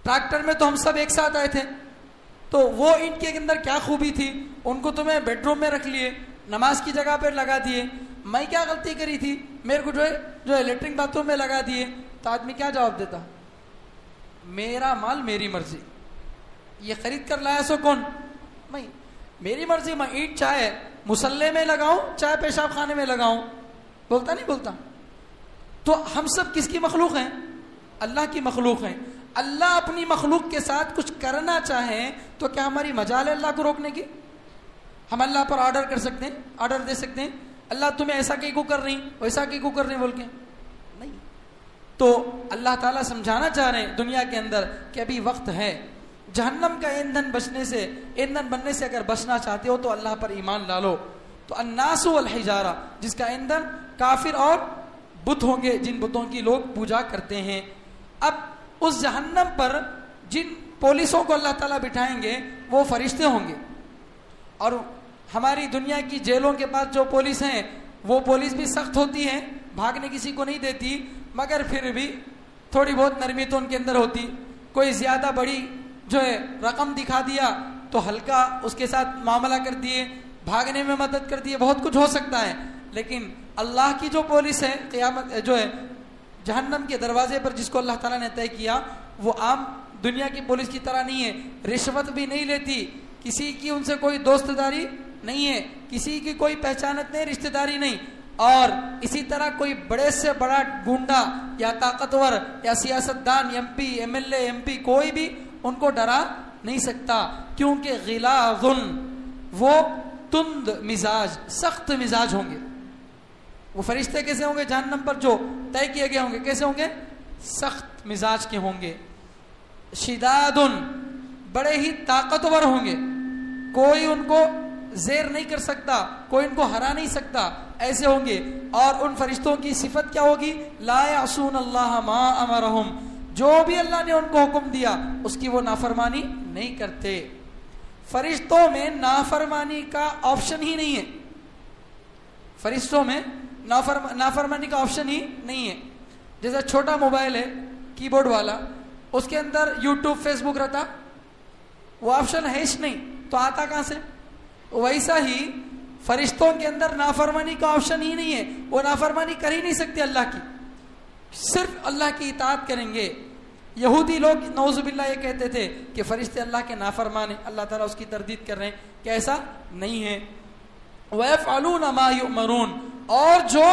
Speaker 2: ٹریکٹر میں تو ہم سب ایک ساتھ آئے تھے، تو وہ اینٹ کے اندر کیا خوبی تھی، ان کو تمہیں بیڈ روم میں رکھ لیے، نماز کی جگہ پر لگا دیے، میں کیا غلطی کری تھی، میرے کو جو ہے لیٹرنگ باتھ روم میں لگا دیے. تو آدمی کیا جواب دیتا؟ میرا مال میری مرضی، یہ خرید کر لایا سو کون؟ میں، میری مرضی، میں اینٹ چاہے مسلح میں لگاؤں چاہے پیشاب خانے میں لگاؤں. بولتا نہیں بولتا؟ تو ہم سب کس کی مخلوق ہیں؟ اللہ کی مخلوق ہیں. اللہ اپنی مخلوق کے ساتھ کچھ کرنا چاہیں تو کیا ہماری مجال ہے اللہ کو روکنے کی؟ ہم اللہ پر آرڈر کر سکتے ہیں، آرڈر دے سکتے ہیں، اللہ تمہیں ایسا کیوں کر رہی، ویسا کیوں کر رہی بول کے؟ نہیں. تو اللہ تعالیٰ سمجھانا چاہ رہے ہیں دنیا کے اندر کہ ابھی وقت ہے. جہنم کا ایندھن بننے سے اگر بچنا چاہتے ہو تو اللہ پر ایمان ڈالو. تو الناس والحجارہ، جس کا ایندھن کافر اور بت ہوں گے جن بتوں کی لوگ پوجا کرتے ہیں. اب اس جہنم پر جن پولیسوں کو اللہ تعالیٰ بٹھائیں گے وہ فرشتے ہوں گے. اور ہماری دنیا کی جیلوں کے پاس جو پولیس ہیں وہ پولیس بھی سخت ہوتی ہے، بھاگنے کسی کو نہیں دیتی، مگر پھر بھی تھوڑی بہت نرمی تو ان کے اندر ہوتی. کوئی زیادہ بڑی جو ہے رقم دکھا دیا تو ہلکا اس کے ساتھ معاملہ کر دیے، بھاگنے میں مدد کر دیے، بہت کچھ ہو سکتا ہے. لیکن اللہ کی جو پولیس ہے قیامت جو ہے جہنم کے دروازے پر جس کو اللہ تعالیٰ نے طے کیا، وہ عام دنیا کی پولیس کی طرح نہیں ہے. رشوت بھی نہیں لیتی، کسی کی ان سے کوئی دوست داری نہیں ہے، کسی کی کوئی پہچانت نہیں، رشتہ داری نہیں. اور اسی طرح کوئی بڑے سے بڑا گونڈا یا طاقتور یا سیاستدان، ایم پی، ایم ایل اے، ایم پی، کوئی بھی ان کو ڈرا نہیں سکتا، کیونکہ غلاظ وہ تند مزاج، سخت مزاج ہوں گے۔ وہ فرشتے کیسے ہوں گے جہنم پر جو طے کیے گئے ہوں گے؟ کیسے ہوں گے؟ سخت مزاج کے ہوں گے۔ شداد بڑے ہی طاقتور ہوں گے، کوئی ان کو زیر نہیں کر سکتا، کوئی ان کو ہرا نہیں سکتا، ایسے ہوں گے۔ اور ان فرشتوں کی صفت کیا ہوگی؟ لا یعصون اللہ ما امرہم، جو بھی اللہ نے ان کو حکم دیا اس کی وہ نافرمانی نہیں کرتے۔ فرشتوں میں نافرمانی کا آپشن ہی نہیں ہے، فرشتوں میں نافرمانی کا آپشن ہی نہیں ہے۔ جیسے چھوٹا موبائل ہے کی بورڈ والا، اس کے اندر یوٹیوب فیس بک رہتا، وہ آپشن ہے ہی نہیں، تو آتا کہاں سے؟ ویسا ہی فرشتوں کے اندر نافرمانی کا آپشن ہی نہیں ہے، وہ نافرمانی کر ہی نہیں سکتے اللہ کی، صرف اللہ کی اطاعت کریں گے۔ یہودی لوگ نعوذ باللہ یہ کہتے تھے کہ فرشتے اللہ کے نافرمان ہیں، اللہ تعالیٰ اس کی تردید کر رہے ہیں کہ ایسا نہیں ہے۔ وَيَفْعَلُونَ مَا يُؤْمَرُونَ، اور جو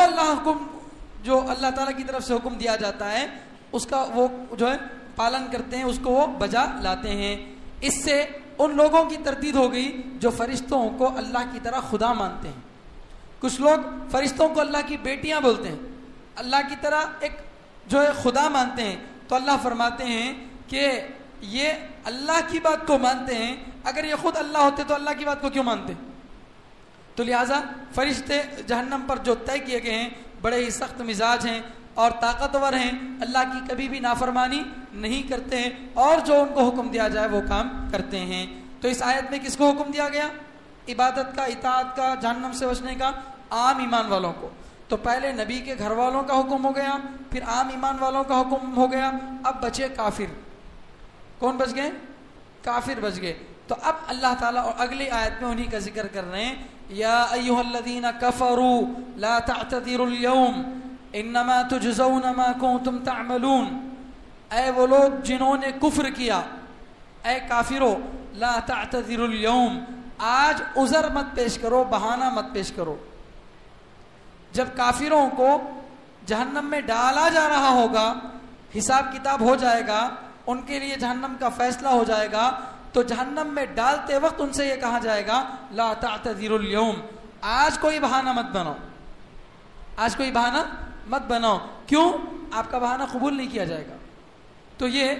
Speaker 2: اللہ تعالیٰ کی طرف سے حکم دیا جاتا ہے اس کا وہ جو ہے پالن کرتے ہیں، اس کو وہ بجا لاتے ہیں۔ اس سے ان لوگوں کی تردید ہو گئی جو فرشتوں کو اللہ کی طرح خدا مانتے ہیں۔ کچھ لوگ فرشتوں کو اللہ کی بیٹیاں بولتے ہیں، اللہ کی طرح ایک جو ہے خدا مانتے ہیں۔ تو اللہ فرماتے ہیں کہ یہ اللہ کی بات کو مانتے ہیں، اگر یہ خود اللہ ہوتے تو اللہ کی بات کو کیوں مانتے؟ تو لہٰذا فرشتے جہنم پر جو طے کیے گئے ہیں بڑے ہی سخت مزاج ہیں اور طاقتور ہیں، اللہ کی کبھی بھی نافرمانی نہیں کرتے ہیں، اور جو ان کو حکم دیا جائے وہ کام کرتے ہیں۔ تو اس آیت میں کس کو حکم دیا گیا؟ عبادت کا، اطاعت کا، جہنم سے بچنے کا عام ایمان والوں کو۔ تو پہلے نبی کے گھر والوں کا حکم ہو گیا، پھر عام ایمان والوں کا حکم ہو گیا، اب بچے کافر۔ کون بچ گئے؟ کافر بچ گئے۔ تو اب اللہ تعالیٰ اور اگلی آیت میں انہی کا ذکر کر رہے ہیں، یا ایھا الذین کفروا لا تعتذروا اليوم انما تجزون ما کنتم تعملون، اے وہ لوگ جنہوں نے کفر کیا، اے کافرو، لا تعتذروا اليوم، آج عذر مت پیش کرو، بہانہ مت پیش کرو۔ جب کافروں کو جہنم میں ڈالا جا رہا ہوگا، حساب کتاب ہو جائے گا، ان کے لیے جہنم کا فیصلہ ہو جائے گا، تو جہنم میں ڈالتے وقت ان سے یہ کہا جائے گا لا تعتذروا اليوم، آج کوئی بہانہ مت بناؤ، آج کوئی بہانہ مت بناؤ۔ کیوں؟ آپ کا بہانہ قبول نہیں کیا جائے گا۔ تو یہ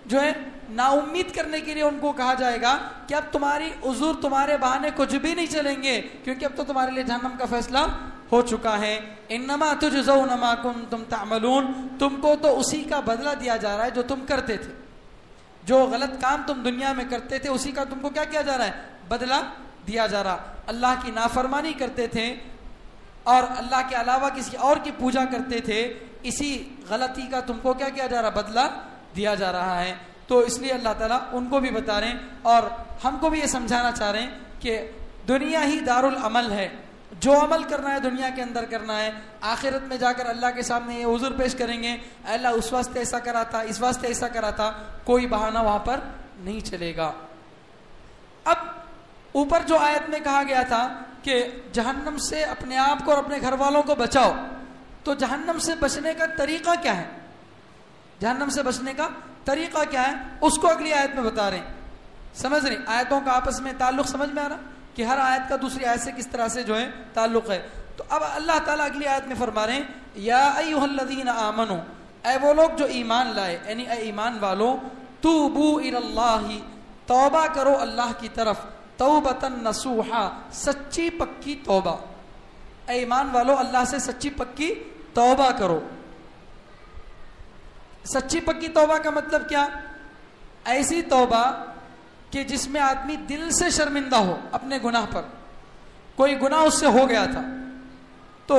Speaker 2: جو ہے نا امید کرنے کے لیے ان کو کہا جائے گا کہ اب تمہاری عذر، تمہارے بہانے کچھ بھی نہیں چلیں گے، کیونکہ اب تو تمہارے لیے جہنم کا فیصلہ ہو چکا ہے۔ انما تجزون ما کنتم تعملون، تم کو تو اسی کا بدلہ دیا جا رہا ہے جو تم کرتے تھے، جو غلط کام تم دنیا میں کرتے تھے اسی کا تم کو کیا کیا جا رہا ہے؟ بدلہ دیا جا رہا۔ اللہ کی نافرمانی کرتے تھے اور اللہ کے علاوہ کسی اور کی پوجا کرتے تھے، اسی غلطی کا تم کو کیا کیا جا رہا؟ بدلہ دیا جا رہا ہے۔ تو اس لیے اللہ تعالیٰ ان کو بھی بتا رہے ہیں اور ہم کو بھی یہ سمجھانا چاہ رہے ہیں کہ دنیا ہی دار العمل ہے، جو عمل کرنا ہے دنیا کے اندر کرنا ہے، آخرت میں جا کر اللہ کے سامنے یہ عذر پیش کریں گے، اللہ اس واسطے ایسا کرا تھا، اس واسطے ایسا کرا تھا، کوئی بہانہ وہاں پر نہیں چلے گا۔ اب اوپر جو آیت میں کہا گیا تھا کہ جہنم سے اپنے آپ کو اور اپنے گھر والوں کو بچاؤ، تو جہنم سے بچنے کا طریقہ کیا ہے؟ جہنم سے بچنے کا طریقہ کیا ہے اس کو اگلی آیت میں بتا رہے ہیں۔ سمجھ رہے؟ آیتوں کا آپس میں تعلق سمجھ میں آ رہا کہ ہر آیت کا دوسری آیت سے کس طرح سے جو ہے تعلق ہے۔ تو اب اللہ تعالیٰ اگلی آیت میں فرما رہے ہیں، یا ایھا الذین آمنوا، اے وہ لوگ جو ایمان لائے، یعنی اے ایمان والو، توبوا الی اللہ، توبہ کرو اللہ کی طرف، توبۃ نصوحا، سچی پکی توبہ۔ اے ایمان والو اللہ سے سچی پکی توبہ کرو۔ سچی پکی توبہ کا مطلب کیا؟ ایسی توبہ کہ جس میں آدمی دل سے شرمندہ ہو اپنے گناہ پر، کوئی گناہ اس سے ہو گیا تھا، تو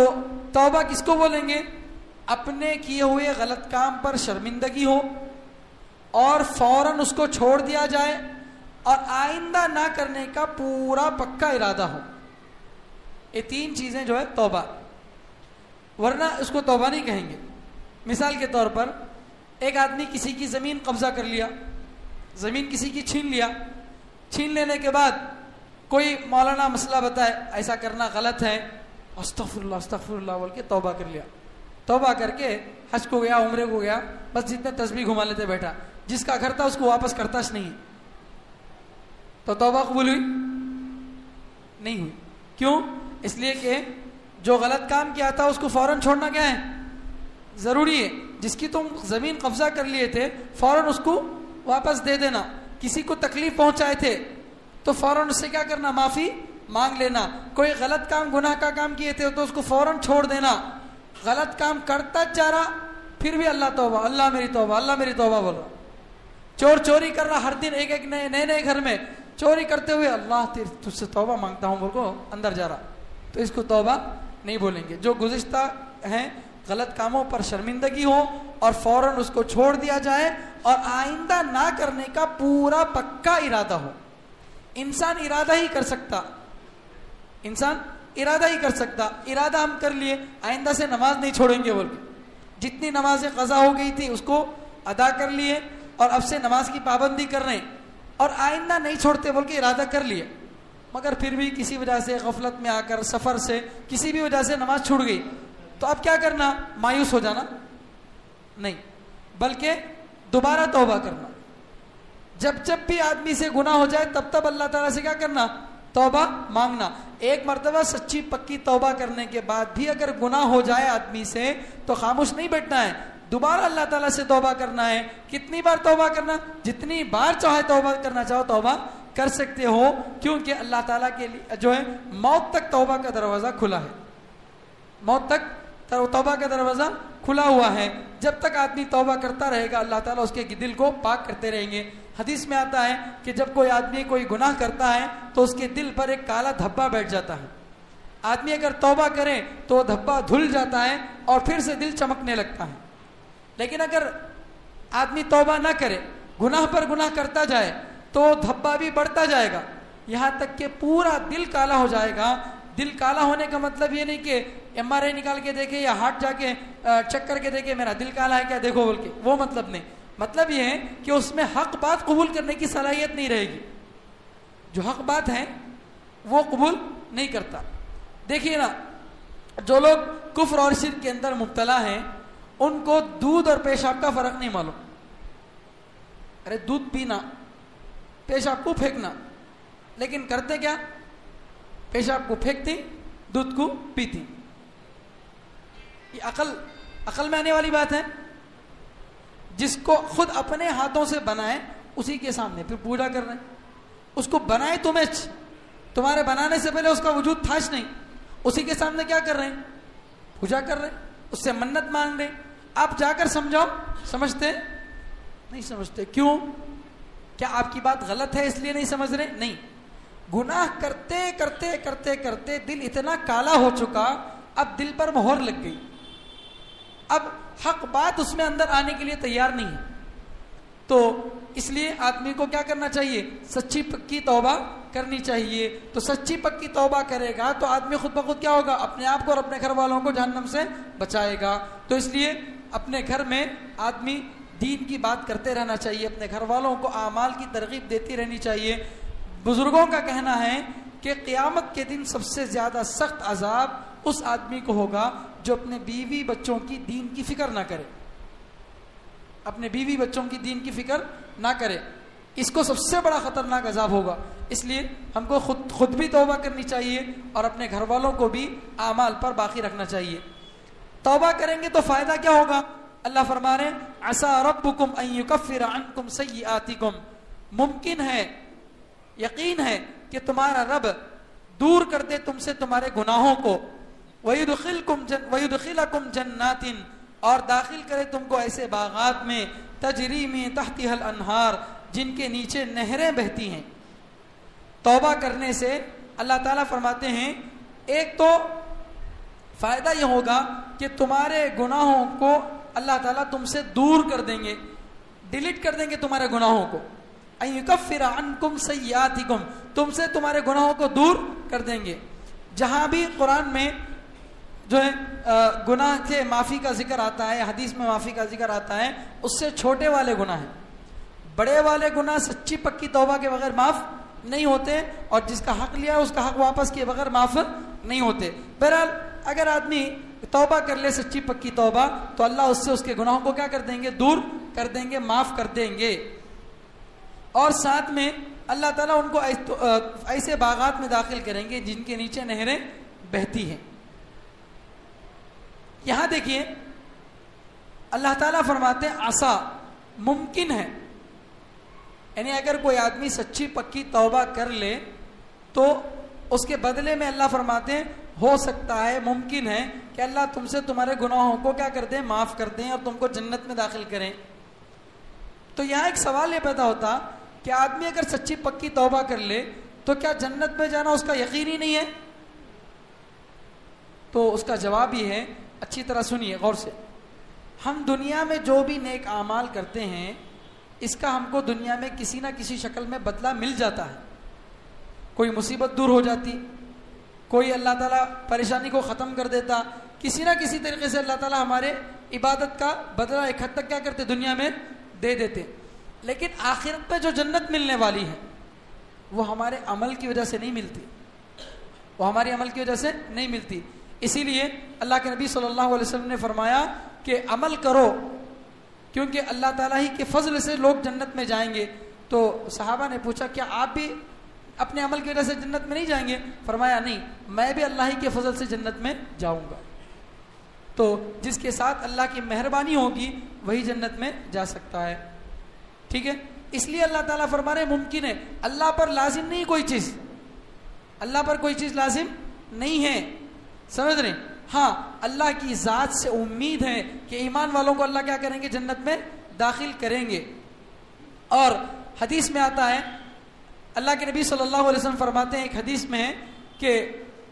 Speaker 2: توبہ کس کو بولیں گے؟ اپنے کیے ہوئے غلط کام پر شرمندگی ہو اور فوراً اس کو چھوڑ دیا جائے اور آئندہ نہ کرنے کا پورا پکا ارادہ ہو۔ یہ تین چیزیں جو ہے توبہ، ورنہ اس کو توبہ نہیں کہیں گے۔ مثال کے طور پر ایک آدمی کسی کی زمین قبضہ کر لیا، زمین کسی کی چھین لیا، چھین لینے کے بعد کوئی مولانا مسئلہ بتائے ایسا کرنا غلط ہے، استغفر اللہ بول کے توبہ کر لیا، توبہ کر کے حج کو گیا، عمرے کو گیا، بس جتنے تسبیح گھما لیتے بیٹھا، جس کا گھر تھا اس کو واپس کرتاش نہیں ہے، تو توبہ قبول ہوئی؟ نہیں ہوئی. کیوں؟ اس لیے کہ جو غلط کام کیا تھا اس کو فوراً چھوڑنا کیا ہے؟ ضروری ہے. جس کی تم زمین قبضہ کر لیے تھے فوراً اس کو واپس دے دینا. کسی کو تکلیف پہنچائے تھے تو فوراً اس سے کیا کرنا؟ معافی مانگ لینا. کوئی غلط کام گناہ کا کام کیے تھے تو اس کو فوراً چھوڑ دینا. غلط کام کرتا جا رہا پھر بھی اللہ توبہ، اللہ میری توبہ، اللہ میری توبہ بول رہا. چور چوری کر رہا ہر دن ایک ایک نئے گھر میں چوری کرتے ہوئے اللہ تجھ سے توبہ مانگتا ہوں بول کو اندر جا رہا، تو اس کو توبہ نہیں بولیں گے. جو گزشتہ ہیں غلط کاموں پر شرمندگی ہو اور فوراً اس کو چھوڑ دیا جائے اور آئندہ نہ کرنے کا پورا پکا ارادہ ہو. انسان ارادہ ہی کر سکتا، انسان ارادہ ہی کر سکتا. ارادہ ہم کر لیے آئندہ سے نماز نہیں چھوڑیں گے بول کے، جتنی نمازیں قضا ہو گئی تھی اس کو ادا کر لیے اور اب سے نماز کی پابندی کر رہے ہیں اور آئندہ نہیں چھوڑتے بول کے ارادہ کر لیے، مگر پھر بھی کسی وجہ سے غفلت میں آ کر سفر سے کسی بھی وجہ سے نماز چھوٹ گئی، تو اب کیا کرنا؟ مایوس ہو جانا نہیں، بلکہ دوبارہ توبہ کرنا. جب بھی آدمی سے گناہ ہو جائے تب اللہ تعالیٰ سے کیا کرنا؟ توبہ مانگنا. ایک مرتبہ سچی پکی توبہ کرنے کے بعد بھی اگر گناہ ہو جائے آدمی سے تو خاموش نہیں بیٹھنا ہے، دوبارہ اللہ تعالیٰ سے توبہ کرنا ہے. کتنی بار توبہ کرنا؟ جتنی بار چاہے توبہ کرنا چاہو توبہ کر سکتے ہو، کیونکہ اللہ تعالیٰ کے لیے جو ہے موت تک توبہ کا دروازہ کھلا ہے. موت تک توبہ کا دروازہ کھلا ہوا ہے. جب تک آدمی توبہ کرتا رہے گا اللہ تعالیٰ اس کے دل کو پاک کرتے رہیں گے. حدیث میں آتا ہے کہ جب کوئی آدمی کوئی گناہ کرتا ہے تو اس کے دل پر ایک کالا دھبا بیٹھ جاتا ہے. آدمی اگر توبہ کرے تو دھبا دھل جاتا ہے اور پھر سے دل چمکنے لگتا ہے. لیکن اگر آدمی توبہ نہ کرے، گناہ پر گناہ کرتا جائے تو دھبا بھی بڑھتا جائے گا یہاں تک کہ پورا دل کالا ہو جائے گا. دل کالا ہونے کا مطلب یہ نہیں کہ MRI نکال کے دیکھے یا ہاتھ جا کے چیک کر کے دیکھے میرا دل کالا ہے کیا دیکھو بول کے، وہ مطلب نہیں. مطلب یہ ہے کہ اس میں حق بات قبول کرنے کی صلاحیت نہیں رہے گی. جو حق بات ہے وہ قبول نہیں کرتا. دیکھیے نا، جو لوگ کفر اور شرک کے اندر مبتلا ہیں ان کو دودھ اور پیشاب کا فرق نہیں معلوم. ارے دودھ پینا، پیشاب کو پھینکنا، لیکن کرتے کیا؟ پیشاب کو پھینکتی، دودھ کو پیتی. یہ عقل میں آنے والی بات ہے. جس کو خود اپنے ہاتھوں سے بنائے اسی کے سامنے پھر پوجا کر رہے ہیں. اس کو بنائے تمہارے بنانے سے پہلے اس کا وجود تھا نہیں، اسی کے سامنے کیا کر رہے ہیں؟ پوجا کر رہے ہیں، اس سے منت مانگ رہے ہیں. آپ جا کر سمجھاؤ، سمجھتے نہیں سمجھتے. کیوں؟ کیا آپ کی بات غلط ہے اس لیے نہیں سمجھ رہے؟ نہیں، گناہ کرتے کرتے کرتے کرتے دل اتنا کالا ہو چکا، اب دل پر مہر لگ گئی، اب حق بات اس میں اندر آنے کے لیے تیار نہیں ہے. تو اس لیے آدمی کو کیا کرنا چاہیے؟ سچی پکی توبہ کرنی چاہیے. تو سچی پکی توبہ کرے گا تو آدمی خود بخود کیا ہوگا؟ اپنے آپ کو اور اپنے گھر والوں کو جہنم سے بچائے گا. تو اس لیے اپنے گھر میں آدمی دین کی بات کرتے رہنا چاہیے، اپنے گھر والوں کو اعمال کی ترغیب دیتی رہنی چاہیے. بزرگوں کا کہنا ہے کہ قیامت کے دن سب سے زیادہ سخت عذاب اس آدمی کو ہوگا جو اپنے بیوی بچوں کی دین کی فکر نہ کرے. اپنے بیوی بچوں کی دین کی فکر نہ کرے، اس کو سب سے بڑا خطرناک عذاب ہوگا. اس لیے ہم کو خود بھی توبہ کرنی چاہیے اور اپنے گھر والوں کو بھی اعمال پر باقی رکھنا چاہیے. توبہ کریں گے تو فائدہ کیا ہوگا؟ اللہ فرما رہے ہیں عسى ربكم ان يكفر عنكم سيئاتكم. ممکن ہے، یقین ہے کہ تمہارا رب دور کر دے تم سے تمہارے گناہوں کو. وَيُدْخِلَكُمْ جَنَّاتٍ، اور داخل کرے تم کو ایسے باغات میں تجری میں تحتها الانہار، جن کے نیچے نہریں بہتی ہیں. توبہ کرنے سے اللہ تعالیٰ فرماتے ہیں ایک تو فائدہ یہ ہوگا کہ تمہارے گناہوں کو اللہ تعالیٰ تم سے دور کر دیں گے، ڈیلیٹ کر دیں گے تمہارے گناہوں کو. ان یکفر عنکم سیئاتکم، تم سے تمہارے گناہوں کو دور کر دیں گے. جہاں بھی قرآن میں جو ہے گناہ کے معافی کا ذکر آتا ہے، حدیث میں معافی کا ذکر آتا ہے، اس سے چھوٹے والے گناہ ہیں. بڑے والے گناہ سچی پکی توبہ کے بغیر معاف نہیں ہوتے، اور جس کا حق لیا اس کا حق واپس کیے بغیر معاف نہیں ہوتے. بہرحال اگر آدمی توبہ کر لے سچی پکی توبہ تو اللہ اس سے اس کے گناہوں کو کیا کر دیں گے؟ دور کر دیں گے، معاف کر دیں گے. اور ساتھ میں اللہ تعالیٰ ان کو ایسے باغات میں داخل کریں گے جن کے نیچے نہریں بہتی ہیں. یہاں دیکھیے اللہ تعالیٰ فرماتے ہیں عسا، ممکن ہے، یعنی اگر کوئی آدمی سچی پکی توبہ کر لے تو اس کے بدلے میں اللہ فرماتے ہیں ہو سکتا ہے، ممکن ہے کہ اللہ تم سے تمہارے گناہوں کو کیا کر دیں؟ معاف کر دیں اور تم کو جنت میں داخل کریں. تو یہاں ایک سوال یہ پیدا ہوتا کہ آدمی اگر سچی پکی توبہ کر لے تو کیا جنت میں جانا اس کا یقین ہی نہیں ہے؟ تو اس کا جواب یہ ہے، اچھی طرح سنیے غور سے، ہم دنیا میں جو بھی نیک اعمال کرتے ہیں اس کا ہم کو دنیا میں کسی نہ کسی شکل میں بدلہ مل جاتا ہے. کوئی مصیبت دور ہو جاتی، کوئی اللہ تعالیٰ پریشانی کو ختم کر دیتا، کسی نہ کسی طریقے سے اللہ تعالیٰ ہمارے عبادت کا بدلہ ایک حد تک کیا کرتے؟ دنیا میں دے دیتے. لیکن آخرت میں جو جنت ملنے والی ہے وہ ہمارے عمل کی وجہ سے نہیں ملتی، وہ ہماری عمل کی وجہ سے نہیں ملتی. اسی لیے اللہ کے نبی صلی اللہ علیہ وسلم نے فرمایا کہ عمل کرو کیونکہ اللہ تعالیٰ ہی کے فضل سے لوگ جنت میں جائیں گے. تو صحابہ نے پوچھا کیا آپ بھی اپنے عمل کی وجہ سے جنت میں نہیں جائیں گے؟ فرمایا نہیں، میں بھی اللہ ہی کے فضل سے جنت میں جاؤں گا. تو جس کے ساتھ اللہ کی مہربانی ہوگی وہی جنت میں جا سکتا ہے. ٹھیک ہے، اس لیے اللہ تعالیٰ فرما رہے ممکن ہے، اللہ پر لازم نہیں کوئی چیز، اللہ پر کوئی چیز لازم نہیں ہے، سمجھ رہے؟ ہاں اللہ کی ذات سے امید ہے کہ ایمان والوں کو اللہ کیا کریں گے؟ جنت میں داخل کریں گے. اور حدیث میں آتا ہے، اللہ کے نبی صلی اللہ علیہ وسلم فرماتے ہیں ایک حدیث میں ہے کہ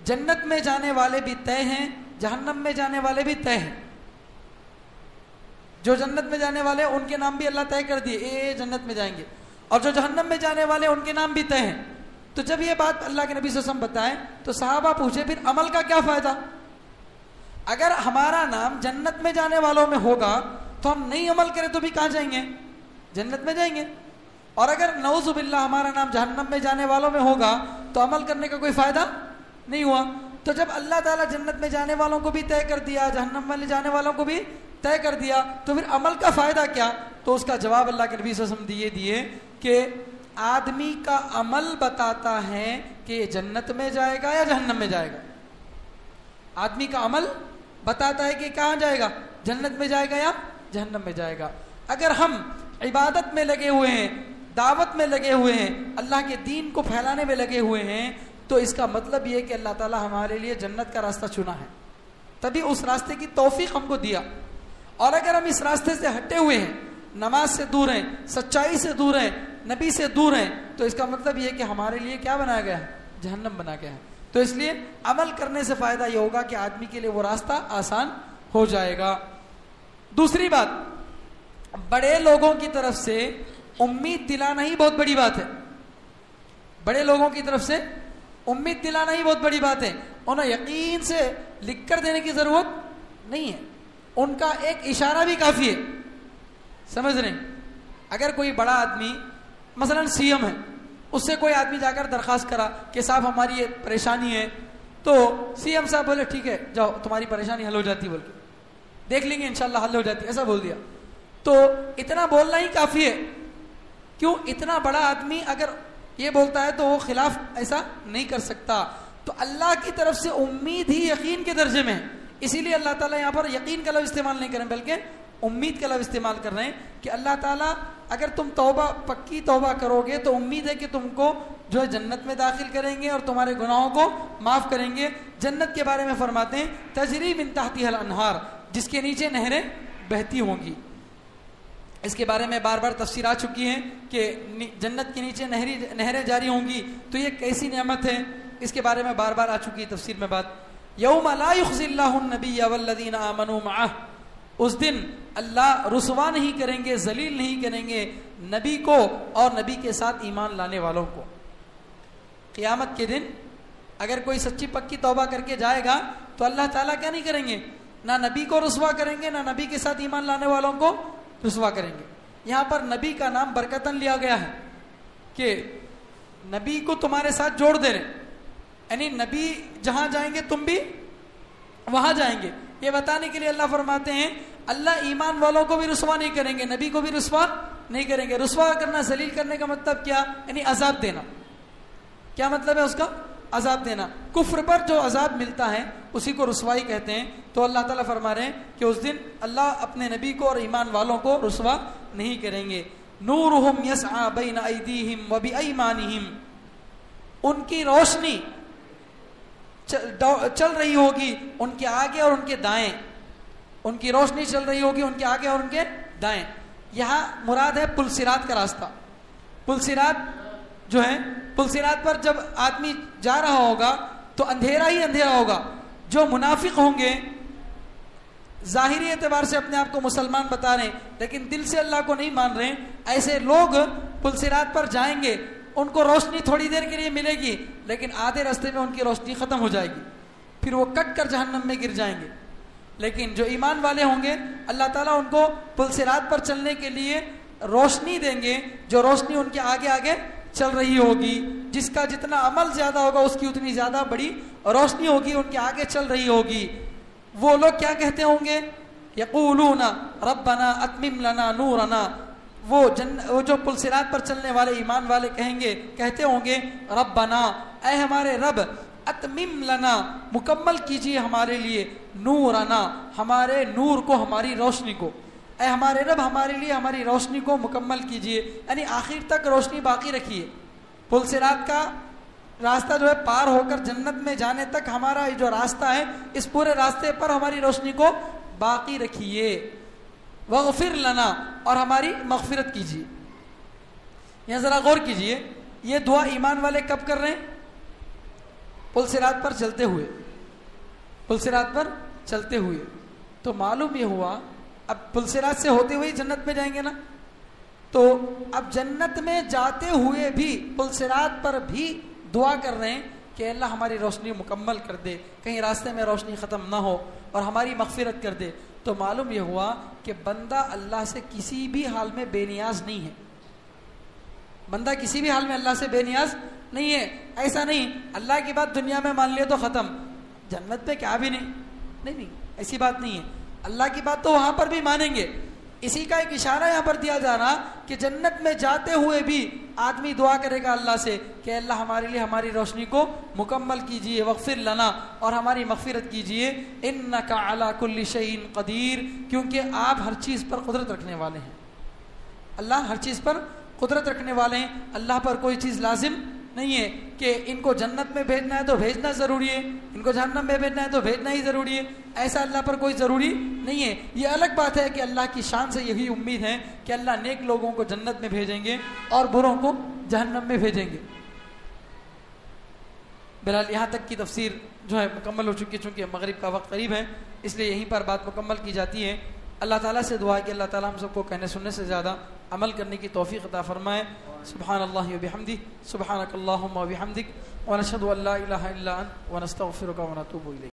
Speaker 2: جنت میں جانے والے بھی طے ہیں، جہنم میں جانے والے بھی طے ہیں. جو جنت میں جانے والے ان کے نام بھی اللہ طے کر دیے، اے جنت میں جائیں گے، اور جو جہنم میں جانے والے ان کے نام بھی طے ہیں. تو جب یہ بات اللہ کے نبی صلی اللہ علیہ وسلم بتائیں تو صحابہ پوچھے پھر عمل کا کیا فائدہ؟ اگر ہمارا نام جنت میں جانے والوں میں ہوگا تو ہم نہیں عمل کریں تو بھی کہاں جائیں گے؟ جنت میں جائیں گے. اور اگر نعوذ باللہ ہمارا نام جہنم میں جانے والوں میں ہوگا تو عمل کرنے کا کوئی فائدہ نہیں ہوا. تو جب اللہ تعالیٰ جنت میں جانے والوں کو بھی طے کر دیا، جہنم میں جانے والوں کو بھی طے کر دیا، تو پھر عمل کا فائدہ کیا؟ تو اس کا جواب اللہ کے نبی صلی اللہ علیہ وسلم دیے کہ آدمی کا عمل بتاتا ہے کہ یہ جنت میں جائے گا یا جہنم میں جائے گا. آدمی کا عمل بتاتا ہے کہ کہاں جائے گا؟ جنت میں جائے گا یا جہنم میں جائے گا. اگر ہم عبادت میں لگے ہوئے ہیں، دعوت میں لگے ہوئے ہیں، اللہ کے دین کو پھیلانے میں لگے ہوئے ہیں، تو اس کا مطلب یہ کہ اللہ تعالیٰ ہمارے لیے جنت کا راستہ چنا ہے، تبھی اس راستے کی توفیق ہم کو دیا. اور اگر ہم اس راستے سے ہٹے ہوئے ہیں، نماز سے دور ہیں، سچائی سے دور ہیں، نبی سے دور ہیں، تو اس کا مطلب یہ کہ ہمارے لیے کیا بنایا گیا ہے؟ جہنم بنا گیا ہے. تو اس لیے عمل کرنے سے فائدہ یہ ہوگا کہ آدمی کے لیے وہ راستہ آسان ہو جائے گا. دوسری بات، بڑے لوگوں کی طرف سے امید دلانا ہی بہت بڑی بات ہے. بڑے لوگوں کی طرف سے امید دلانا ہی بہت بڑی بات ہے. انہیں یقین سے لکھ کر دینے کی ضرورت نہیں ہے، ان کا ایک اشارہ بھی کافی ہے. سمجھ رہے ہیں؟ اگر کوئی بڑا آدمی مثلا سی ایم ہے، اس سے کوئی آدمی جا کر درخواست کرا کہ صاحب ہماری یہ پریشانی ہے، تو سی ایم صاحب بولے ٹھیک ہے جاؤ تمہاری پریشانی حل ہو جاتی، بول کے دیکھ لیں گے انشاءاللہ حل ہو جاتی، ایسا بول دیا. تو اتنا بولنا ہی کافی ہے. کیوں؟ اتنا بڑا آدمی اگر یہ بولتا ہے تو وہ خلاف ایسا نہیں کر سکتا. تو اللہ کی طرف سے امید ہی یقین کے درجے میں ہے. اسی لیے اللہ تعالیٰ یہاں پر یقین کا لفظ استعمال نہیں کریں بلکہ امید کا لفظ استعمال کر رہے ہیں کہ اللہ تعالیٰ اگر تم توبہ پکی توبہ کرو گے تو امید ہے کہ تم کو جو ہے جنت میں داخل کریں گے اور تمہارے گناہوں کو معاف کریں گے. جنت کے بارے میں فرماتے ہیں تجری من تحتها الانہار، جس کے نیچے نہریں بہتی ہوں گی. اس کے بارے میں بار بار تفسیر آ چکی ہے کہ جنت کے نیچے نہریں جاری ہوں گی، تو یہ کیسی نعمت ہے، اس کے بارے میں بار بار آ چکی ہے تفسیر میں بات. یوم لا یخزی اللہ النبی والذین آمنوا معہ، اس دن اللہ رسوا نہیں کریں گے، ذلیل نہیں کریں گے نبی کو اور نبی کے ساتھ ایمان لانے والوں کو. قیامت کے دن اگر کوئی سچی پکی توبہ کر کے جائے گا تو اللہ تعالیٰ کیا نہیں کریں گے؟ نہ نبی کو رسوا کریں گے، نہ نبی کے ساتھ ایمان لانے والوں کو رسوا کریں گے. یہاں پر نبی کا نام برکتاً لیا گیا ہے کہ نبی کو تمہارے ساتھ جوڑ دے رہے، یعنی نبی جہاں جائیں گے تم بھی وہاں جائیں گے. یہ بتانے کے لیے اللہ فرماتے ہیں اللہ ایمان والوں کو بھی رسوا نہیں کریں گے، نبی کو بھی رسوا نہیں کریں گے. رسوا کرنا، ذلیل کرنے کا مطلب کیا؟ یعنی عذاب دینا. کیا مطلب ہے اس کا؟ عذاب دینا. کفر پر جو عذاب ملتا ہے اسی کو رسوائی کہتے ہیں. تو اللہ تعالیٰ فرما رہے ہیں کہ اس دن اللہ اپنے نبی کو اور ایمان والوں کو رسوا نہیں کریں گے. نورہم یسعی بین ایدیہم و بایمانہم، ان کی روشنی چل رہی ہوگی ان کے آگے اور ان کے دائیں. ان کی روشنی چل رہی ہوگی ان کے آگے اور ان کے دائیں. یہاں مراد ہے پل صراط کا راستہ. پل صراط جو ہے، پل صراط پر جب آدمی جا رہا ہوگا تو اندھیرا ہی اندھیرا ہوگا. جو منافق ہوں گے، ظاہری اعتبار سے اپنے آپ کو مسلمان بتا رہے ہیں لیکن دل سے اللہ کو نہیں مان رہے، ایسے لوگ پل صراط پر جائیں گے. ان کو روشنی تھوڑی دیر کے لیے ملے گی لیکن آدھے راستے میں ان کی روشنی ختم ہو جائے گی، پھر وہ کٹ کر جہنم میں گر جائیں گے. لیکن جو ایمان والے ہوں گے اللہ تعالیٰ ان کو پل صراط پر چلنے کے لیے روشنی دیں گے، جو روشنی ان کے آگے آگے چل رہی ہوگی. جس کا جتنا عمل زیادہ ہوگا اس کی اتنی زیادہ بڑی روشنی ہوگی ان کے آگے چل رہی ہوگی. وہ لوگ کیا کہتے ہوں گے؟ یقولون ربنا اتمم لنا نورنا. وہ جو پل صراط پر چلنے والے ایمان والے کہتے ہوں گے ربنا، اے ہمارے رب، اتمم لنا، مکمل کیجیے ہمارے لیے، نورنا، ہمارے نور کو، ہماری روشنی کو. اے ہمارے رب ہمارے لیے ہماری روشنی کو مکمل کیجیے، یعنی آخر تک روشنی باقی رکھیے. پل صراط کا راستہ جو ہے پار ہو کر جنت میں جانے تک ہمارا جو راستہ ہے، اس پورے راستے پر ہماری روشنی کو باقی رکھیے. وغفر لنا، اور ہماری مغفرت کیجیے. یہاں ذرا غور کیجیے، یہ دعا ایمان والے کب کر رہے ہیں؟ پل صراط پر چلتے ہوئے. پل صراط پر چلتے ہوئے. تو معلوم یہ ہوا اب پل صراط سے ہوتے ہوئے جنت میں جائیں گے نا، تو اب جنت میں جاتے ہوئے بھی پل صراط پر بھی دعا کر رہے ہیں کہ اللہ ہماری روشنی مکمل کر دے، کہیں راستے میں روشنی ختم نہ ہو، اور ہماری مغفرت کر دے. تو معلوم یہ ہوا کہ بندہ اللہ سے کسی بھی حال میں بے نیاز نہیں ہے. بندہ کسی بھی حال میں اللہ سے بے نیاز نہیں ہے. ایسا نہیں اللہ کی بات دنیا میں مان لیے تو ختم، جنت میں کیا بھی نہیں، ایسی بات نہیں ہے. اللہ کی بات تو وہاں پر بھی مانیں گے. اسی کا ایک اشارہ یہاں پر دیا جا رہا کہ جنت میں جاتے ہوئے بھی آدمی دعا کرے گا اللہ سے کہ اللہ ہمارے لیے ہماری روشنی کو مکمل کیجئے، وغفر لنا، اور ہماری مغفرت کیجئے. انک علی کل شیء قدیر، کیونکہ آپ ہر چیز پر قدرت رکھنے والے ہیں. اللہ ہر چیز پر قدرت رکھنے والے ہیں. اللہ پر کوئی چیز لازم نہیں ہے کہ ان کو جنت میں بھیجنا ہے تو بھیجنا ضروری ہے، ان کو جہنم میں بھیجنا ہے تو بھیجنا ہی ضروری ہے. ایسا اللہ پر کوئی ضروری نہیں ہے. یہ الگ بات ہے کہ اللہ کی شان سے یہی امید ہے کہ اللہ نیک لوگوں کو جنت میں بھیجیں گے اور بروں کو جہنم میں بھیجیں گے. بہرحال یہاں تک کی تفسیر جو ہے مکمل ہو چکی، چونکہ مغرب کا وقت قریب ہے اس لیے یہیں پر بات مکمل کی جاتی ہے. اللہ تعالیٰ سے دعا ہے کہ اللہ تعالیٰ ہم سب کو کہنے سننے سے زیادہ عمل کرنے کی توفیق عطا فرمائے. سبحان اللہ و بحمدہ، سبحانک اللہم و بحمدک، ونشہد ان لا الہ الا انت، ونستغفرک ونتوب الیک.